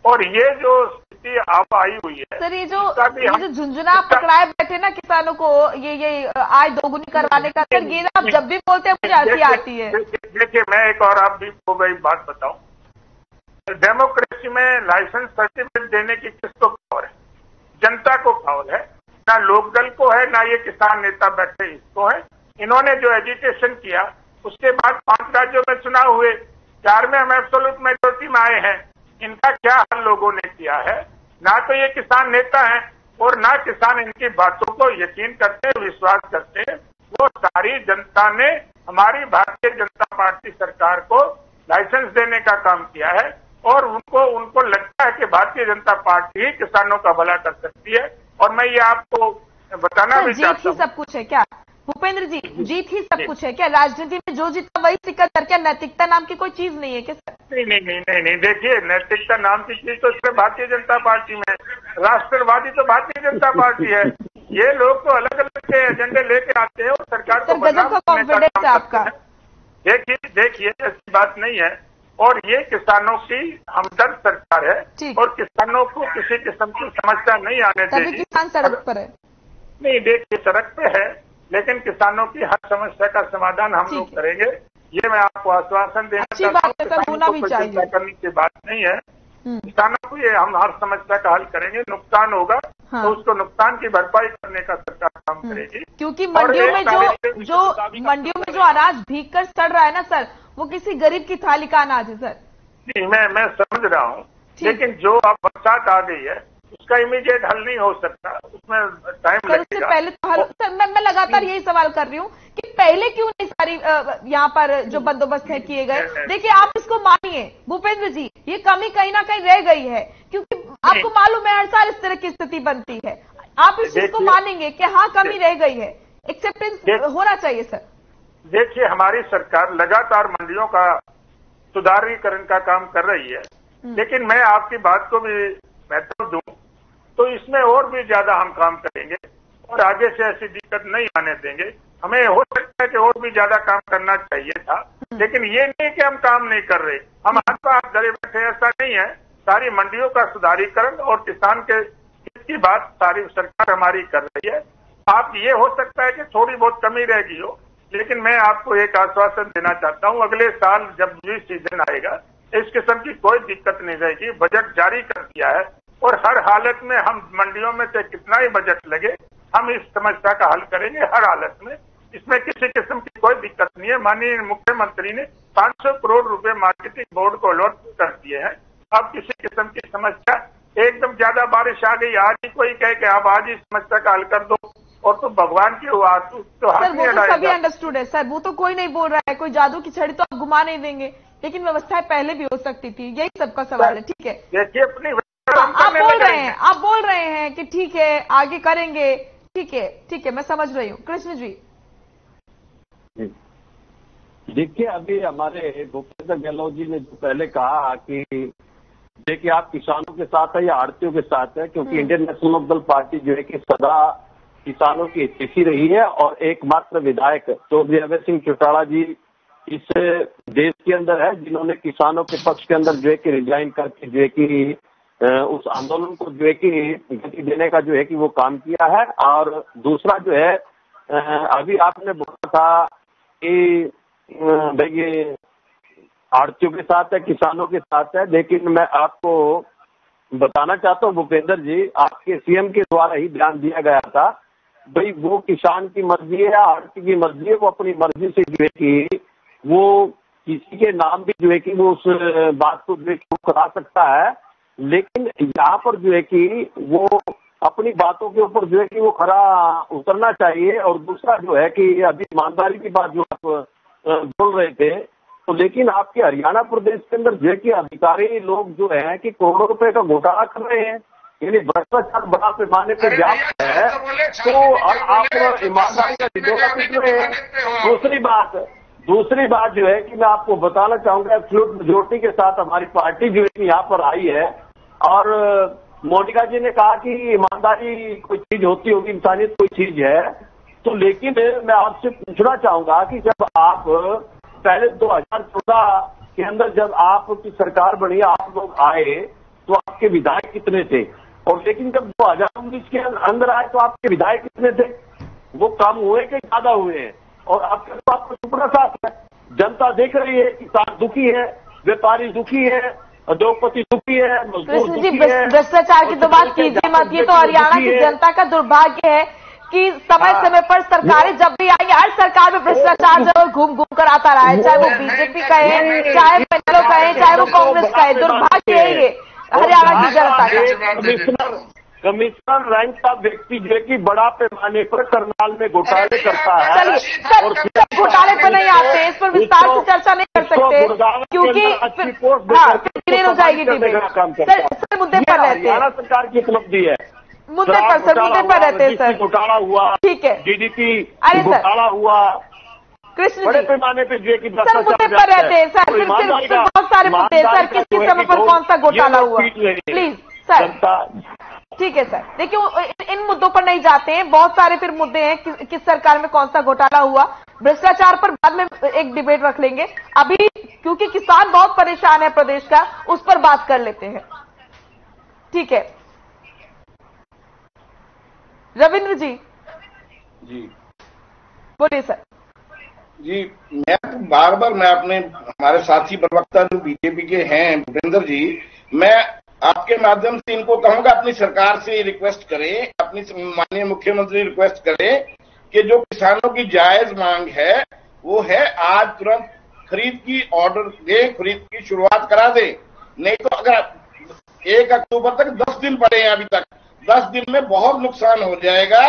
और ये जो स्थिति अब आई हुई है सर, ये जो झुंझुना पकड़ाए बैठे ना किसानों को ये आय दोगुनी करवाने का, सर ये आप जब भी बोलते हैं मुझे हंसी आती है। देखिए, मैं एक और आप भी को भाई बात बताऊं, डेमोक्रेसी में लाइसेंस सर्टिफिकेट देने की किसको पावर है? जनता को पावर है, ना लोकदल को है, ना ये किसान नेता बैठे इसको है। इन्होंने जो एजिटेशन किया उसके बाद 5 राज्यों में चुनाव हुए, 4 में हम एब्सोल्यूट मेजोरिटी में आए हैं। इनका क्या हाल लोगों ने किया है? ना तो ये किसान नेता है और ना किसान इनकी बातों को यकीन करते हैं, विश्वास करते हैं। वो सारी जनता ने हमारी भारतीय जनता पार्टी सरकार को लाइसेंस देने का काम किया है और उनको लगता है कि भारतीय जनता पार्टी ही किसानों का भला कर सकती है। और मैं ये आपको बताना भी चाहता हूँ, सब कुछ है क्या भूपेंद्र जी? जीत ही सब कुछ है क्या? राजनीति में जो जीता वही सिकंदर, क्या नैतिकता नाम की कोई चीज नहीं है क्या सर? नहीं, देखिए, नैतिकता नाम की चीज तो सिर्फ भारतीय जनता पार्टी में, राष्ट्रवादी तो भारतीय जनता पार्टी है। ये लोग तो अलग अलग के एजेंडे लेके आते हैं और सरकार को बदनाम करने का काम करते हैं। देखिए, ऐसी बात नहीं है और ये किसानों की हमदर्द सरकार है और किसानों को किसी किस्म की समस्या नहीं आने देगी। किसान सड़क पर है? नहीं, देखिए, सड़क पे है लेकिन किसानों की हर समस्या का समाधान हम लोग करेंगे। ये मैं आपको आश्वासन देना चाहता हूँ। चिंता करने की बात नहीं है किसानों को ये हम हर समस्या का हल करेंगे, नुकसान होगा तो उसको नुकसान की भरपाई करने का सरकार काम करेगी। क्योंकि मंडियों में जो अनाज भीग कर सड़ रहा है ना सर, वो किसी गरीब की थाली का अनाज है सर। जी मैं समझ रहा हूँ, लेकिन जो अब बरसात आ गई है उसका इमीडिएट हल नहीं हो सकता, उसमें टाइम लगेगा। उससे पहले तो हल सर, मैं लगातार यही सवाल कर रही हूँ कि पहले क्यों नहीं सारी यहाँ पर जो बंदोबस्त है किए गए। देखिए आप इसको मानिए भूपेंद्र जी, ये कमी कहीं ना कहीं रह गई है, क्योंकि आपको मालूम है हर साल इस तरह की स्थिति बनती है। आप इस चीज को मानेंगे कि हाँ कमी रह गई है, एक्सेप्टेंस होना चाहिए सर। देखिए हमारी सरकार लगातार मंडियों का सुधारीकरण का काम कर रही है, लेकिन मैं आपकी बात को भी महत्व दूं तो इसमें और भी ज्यादा हम काम करेंगे और आगे से ऐसी दिक्कत नहीं आने देंगे। हमें हो सकता है कि और भी ज्यादा काम करना चाहिए था, लेकिन ये नहीं कि हम काम नहीं कर रहे, हम हाथ पर हाथ धरे बैठे, ऐसा नहीं है। सारी मंडियों का सुधारीकरण और किसान के हित की बात सारी सरकार हमारी कर रही है। आप ये हो सकता है कि थोड़ी बहुत कमी रहेगी हो, लेकिन मैं आपको एक आश्वासन देना चाहता हूँ, अगले साल जब भी सीजन आएगा इस किस्म की कोई दिक्कत नहीं रहेगी। बजट जारी कर दिया है और हर हालत में हम मंडियों में से कितना ही बजट लगे हम इस समस्या का हल करेंगे हर हालत में। इसमें किसी किस्म की कोई दिक्कत नहीं है। माननीय मुख्यमंत्री ने 500 करोड़ रुपए मार्केटिंग बोर्ड को अलॉट कर दिए हैं। अब किसी किस्म की समस्या, एकदम ज्यादा बारिश आ गई, आज ही कोई कहे कि आप आज ही समस्या का हल कर दो और तो भगवान की तो हाथ नहीं अड़ाएगा। सभी अंडरस्टूड है सर, वो तो कोई नहीं बोल रहा है, कोई जादू की छड़ी तो आप घुमा नहीं देंगे, लेकिन व्यवस्थाएं पहले भी हो सकती थी, यही सबका सवाल है। ठीक है, देखिए अपनी आप बोल रहे हैं कि ठीक है आगे करेंगे, ठीक है मैं समझ रही हूँ। कृष्ण जी देखिए, अभी हमारे भूपेंद्र गहलोत जी ने जो पहले कहा कि देखिए आप किसानों के साथ है या आड़तियों के साथ है, क्योंकि इंडियन नेशनल लोकदल पार्टी जो है कि सदा किसानों की हितैषी रही है और एकमात्र विधायक चौधरी अभय सिंह चौटाला जी इस देश के अंदर है जिन्होंने किसानों के पक्ष के अंदर जो है कि रिजाइन करके जो है कि उस आंदोलन को जो है कि गति देने का जो है कि वो काम किया है। और दूसरा जो है अभी आपने बोला था कि देखिए आड़तियों के साथ है, किसानों के साथ है, लेकिन मैं आपको बताना चाहता हूँ भूपेंद्र जी, आपके सीएम के द्वारा ही ध्यान दिया गया था भाई वो किसान की मर्जी है या आड़ती की मर्जी है, वो अपनी मर्जी से जो है कि वो किसी के नाम भी जो है कि वो उस बात को जो है कि करा सकता है, लेकिन यहाँ पर जो है कि वो अपनी बातों के ऊपर जो है कि वो खरा उतरना चाहिए। और दूसरा जो है कि अभी ईमानदारी की बात जो आप बोल रहे थे, तो लेकिन आपके हरियाणा प्रदेश के अंदर जो है कि अधिकारी लोग जो है कि करोड़ों रुपए का घोटाला कर रहे हैं, यानी भ्रष्टाचार बड़ा पैमाने पर व्याप्त है, तो आप ईमानदारी का विरोध कर रहे हैं। दूसरी बात जो है कि मैं आपको बताना चाहूंगा, एब्सोल्यूट मेजॉरिटी के साथ हमारी पार्टी जो है कि यहाँ पर आई है और मोनिका जी ने कहा कि ईमानदारी कोई चीज होती होगी, इंसानियत कोई चीज है, तो लेकिन मैं आपसे पूछना चाहूंगा कि जब आप पहले 2014 के अंदर जब आपकी सरकार बनी, आप लोग आए तो आपके विधायक कितने थे, और लेकिन जब 2019 के अंदर आए तो आपके विधायक कितने थे? वो कम हुए कि ज्यादा हुए हैं? और आपके तो आपको चुपना साथ है, जनता देख रही है, किसान दुखी है, व्यापारी दुखी है, उद्योगपति दुखी है, मजदूर दुखी है। भ्रष्टाचार की तो बात कीजिए मत, ये तो हरियाणा की जनता का दुर्भाग्य है कि समय समय पर सरकारें जब भी आई, हर सरकार में भ्रष्टाचार जरूर घूम घूम कर आता रहा है, चाहे वो बीजेपी कहे, चाहे पंजाब कहे, चाहे वो कांग्रेस कहे, दुर्भाग्य है ये हरियाणा की जनता का। कमिश्नर रैंक का व्यक्ति जो है कि बड़ा पैमाने पर करनाल में घोटाले करता है। चलिए सर, घोटाले पर नहीं आते, इस पर विस्तार से चर्चा नहीं कर सकते क्योंकि फिर हो जाएगी डिबेट। सर मुद्दे पर रहते हैं, हरियाणा सरकार की उपलब्धि है, मुद्दे पर सर, मुद्दे पर रहते हैं सर। घोटाला हुआ, ठीक है, जीडीपी घोटाला हुआ, कृष्ण बड़े पैमाने पे जो है कि सर मुद्दे पर रहते हैं सर, फिर बहुत सारे मुद्दे सर, किस समय पर कौन सा घोटाला हुआ, प्लीज सर। ठीक है सर, देखिए इन मुद्दों पर नहीं जाते हैं, बहुत सारे फिर मुद्दे हैं किस सरकार में कौन सा घोटाला हुआ, भ्रष्टाचार पर बाद में एक डिबेट रख लेंगे। अभी क्योंकि किसान बहुत परेशान है प्रदेश का, उस पर बात कर लेते हैं। ठीक है रविंद्र जी बोलिए सर। जी मैं अपने हमारे साथी प्रवक्ता जो बीजेपी के हैं भूपेंद्र जी, मैं आपके माध्यम से इनको कहूंगा अपनी सरकार से रिक्वेस्ट करें, अपनी माननीय मुख्यमंत्री रिक्वेस्ट करें कि जो किसानों की जायज मांग है वो है आज तुरंत खरीद की ऑर्डर दें, खरीद की शुरुआत करा दें। नहीं तो अगर 1 अक्टूबर तक 10 दिन पड़े हैं, अभी तक 10 दिन में बहुत नुकसान हो जाएगा।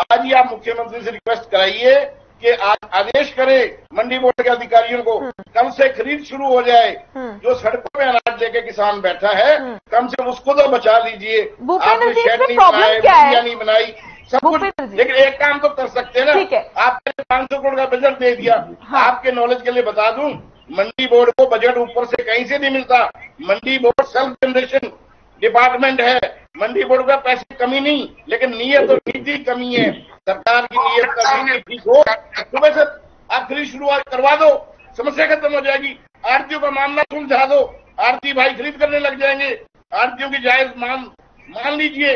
आज ही आप मुख्यमंत्री से रिक्वेस्ट कराइए कि आज आदेश करें मंडी बोर्ड के अधिकारियों को, कम से खरीद शुरू हो जाए। जो सड़कों में अनाज लेके किसान बैठा है कम से कम उसको तो बचा लीजिए। आपने शेड नहीं बनाए, मंडियां नहीं बनाई, सब कुछ, लेकिन एक काम तो कर सकते हैं ना। आपने 500 करोड़ का बजट दे दिया। आपके नॉलेज के लिए बता दूं, मंडी बोर्ड को बजट ऊपर से कहीं से नहीं मिलता। मंडी बोर्ड सेल्फ जनरेशन डिपार्टमेंट है। मंडी बोर्ड का पैसे कमी नहीं, लेकिन नीयत और नीति कमी है। सरकार की नीयत कमी ठीक हो, सुबह से आप खरीद शुरुआत करवा दो, समस्या खत्म हो जाएगी। आड़तियों का मामला सुलझा दो, आड़ती भाई खरीद करने लग जाएंगे। आड़तियों की जायज मांग मान लीजिए,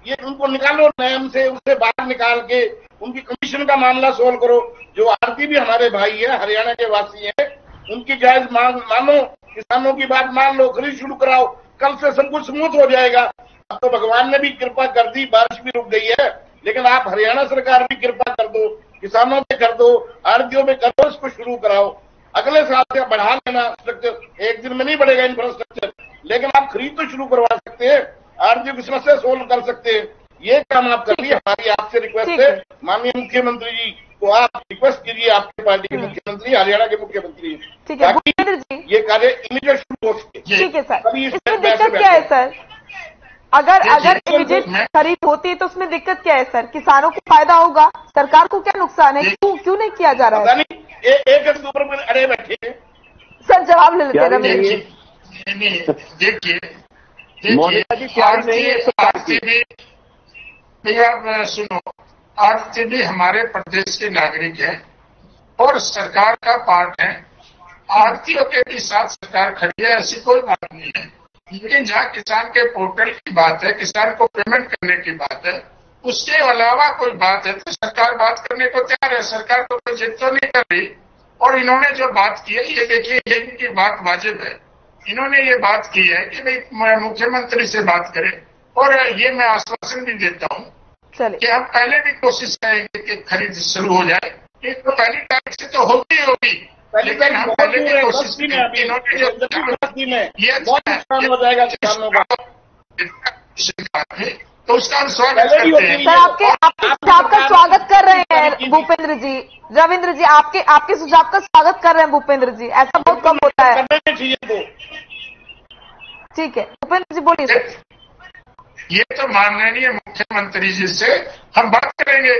ये उनको निकालो नियम से, उससे बाहर निकाल के उनकी कमीशन का मामला सोल्व करो। जो आड़ती भी हमारे भाई है, हरियाणा के वासी हैं, उनकी जायज मांग मानो, किसानों की बात मान लो, खरीद शुरू कराओ। कल से सब कुछ स्मूथ हो जाएगा। अब तो भगवान ने भी कृपा कर दी, बारिश भी रुक गई है, लेकिन आप हरियाणा सरकार भी कृपा कर दो, किसानों पे कर दो, आड़तियों पे कर दो, इसको शुरू कराओ। अगले साल से बढ़ा लेना स्ट्रक्चर, एक दिन में नहीं बढ़ेगा इंफ्रास्ट्रक्चर, लेकिन आप खरीद तो शुरू करवा सकते हैं, आड़तियों की समस्या सोल्व कर सकते हैं। ये काम आप करिए। हमारी आपसे रिक्वेस्ट है, माननीय मुख्यमंत्री जी को आप रिक्वेस्ट कीजिए, आपके पार्टी के मुख्यमंत्री, हरियाणा के मुख्यमंत्री, ताकि ये कार्य इमीडिएट शुरू हो सके। ठीक है सर, इसमें दिक्कत क्या है सर? अगर इमीडिएट खरीद होती है तो उसमें दिक्कत क्या है सर? किसानों को फायदा होगा, सरकार को क्या नुकसान है? क्यों नहीं किया जा रहा है? 1 अक्टूबर में अड़े बैठे सर, जवाब ले लेते हैं रमेश जी। देखिए, सुनो, आड़ती भी हमारे प्रदेश के नागरिक है और सरकार का पार्ट है। आड़तियों के भी साथ सरकार खड़ी है, ऐसी कोई बात नहीं है। लेकिन जहाँ किसान के पोर्टल की बात है, किसान को पेमेंट करने की बात है, उसके अलावा कोई बात है तो सरकार बात करने को तैयार है। सरकार तो कोई जिद तो नहीं कर रही। और इन्होंने जो बात की है, ये देखिए, ये इनकी बात वाजिब है। इन्होंने ये बात की है कि भाई मुख्यमंत्री से बात करें, और ये मैं आश्वासन भी देता हूँ कि हम पहले भी कोशिश करेंगे कि खरीद शुरू हो जाए। ये तो 1 तारीख से तो होगी होगी, लेकिन हम पहले भी कोशिश करेंगे। इन्होंने जो ये हो जाएगा किसानों का, तो उसका हम स्वागत करते हैं। सर, आपका स्वागत कर रहे हैं भूपेंद्र जी, रविंद्र जी, आपके सुझाव का स्वागत कर रहे हैं भूपेंद्र जी। ऐसा बहुत कम होता है। ठीक है, भूपेंद्र जी बोलिए। ये तो माननीय मुख्यमंत्री जी से हम बात करेंगे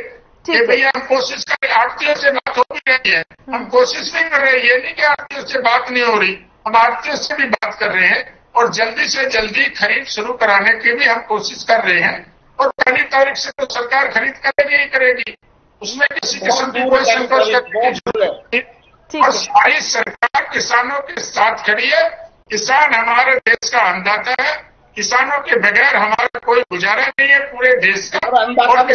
कि भैया हम कोशिश करें। आड़तियों से बात हो भी रही है, हम कोशिश नहीं कर रहे। ये नहीं कि आड़तियों से बात नहीं हो रही, हम आड़तियों से भी बात कर रहे हैं और जल्दी से जल्दी खरीद शुरू कराने की भी हम कोशिश कर रहे हैं। और 1 तारीख से तो सरकार खरीद करेगी ही करेगी, उसमें किसी किस्म की कोई संकोच करने की जरूरत नहीं। और सारी सरकार किसानों के साथ खड़ी है। किसान हमारे देश का अन्नदाता है, किसानों के बगैर हमारा कोई गुजारा नहीं है पूरे देश का। और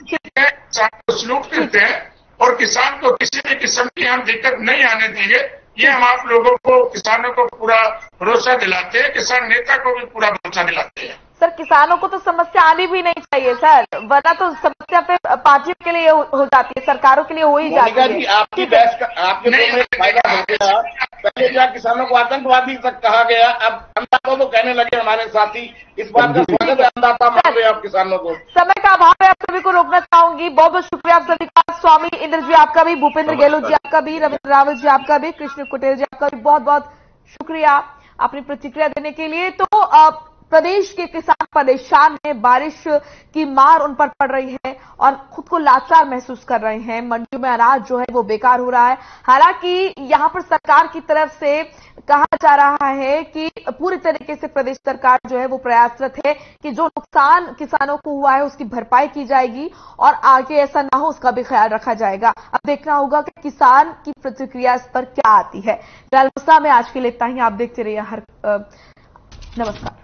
किसान को सलूट करते हैं और किसान को किसी भी किस्म की हम दिक्कत नहीं आने देंगे। ये हम आप लोगों को, किसानों को पूरा भरोसा दिलाते हैं, किसान नेता को भी पूरा भरोसा दिलाते हैं। सर, किसानों को तो समस्या आनी भी नहीं चाहिए सर, वरना तो समस्या पे पार्टियों के लिए हो जाती है, सरकारों के लिए हो ही जाती है। आपकी बहस का आपके फायदा हो गया। पहले जहाँ किसानों को आतंकवादी तक कहा गया, अब अन्नदाता तो कहने लगे हमारे साथी। इस बात का स्वागत है, अन्नदाता मान रहे आप किसानों को। समय का अभाव है, आप सभी को रोकना चाहूंगी। बहुत बहुत शुक्रिया आप सभी का। स्वामी इंद्र जी आपका भी, भूपेंद्र गहलोत जी आपका भी, रविंद्र रावत जी आपका भी, कृष्ण कुटेल जी आपका भी बहुत बहुत शुक्रिया अपनी प्रतिक्रिया देने के लिए। तो प्रदेश के किसान परेशान हैं, बारिश की मार उन पर पड़ रही है और खुद को लाचार महसूस कर रहे हैं। मंडियों में अनाज जो है वो बेकार हो रहा है। हालांकि यहां पर सरकार की तरफ से कहा जा रहा है कि पूरी तरीके से प्रदेश सरकार जो है वो प्रयासरत है कि जो नुकसान किसानों को हुआ है उसकी भरपाई की जाएगी और आगे ऐसा ना हो उसका भी ख्याल रखा जाएगा। अब देखना होगा कि किसान की प्रतिक्रिया इस पर क्या आती है। फिलहाल में आज के लिए इतना ही। आप देखते रहिए नमस्कार।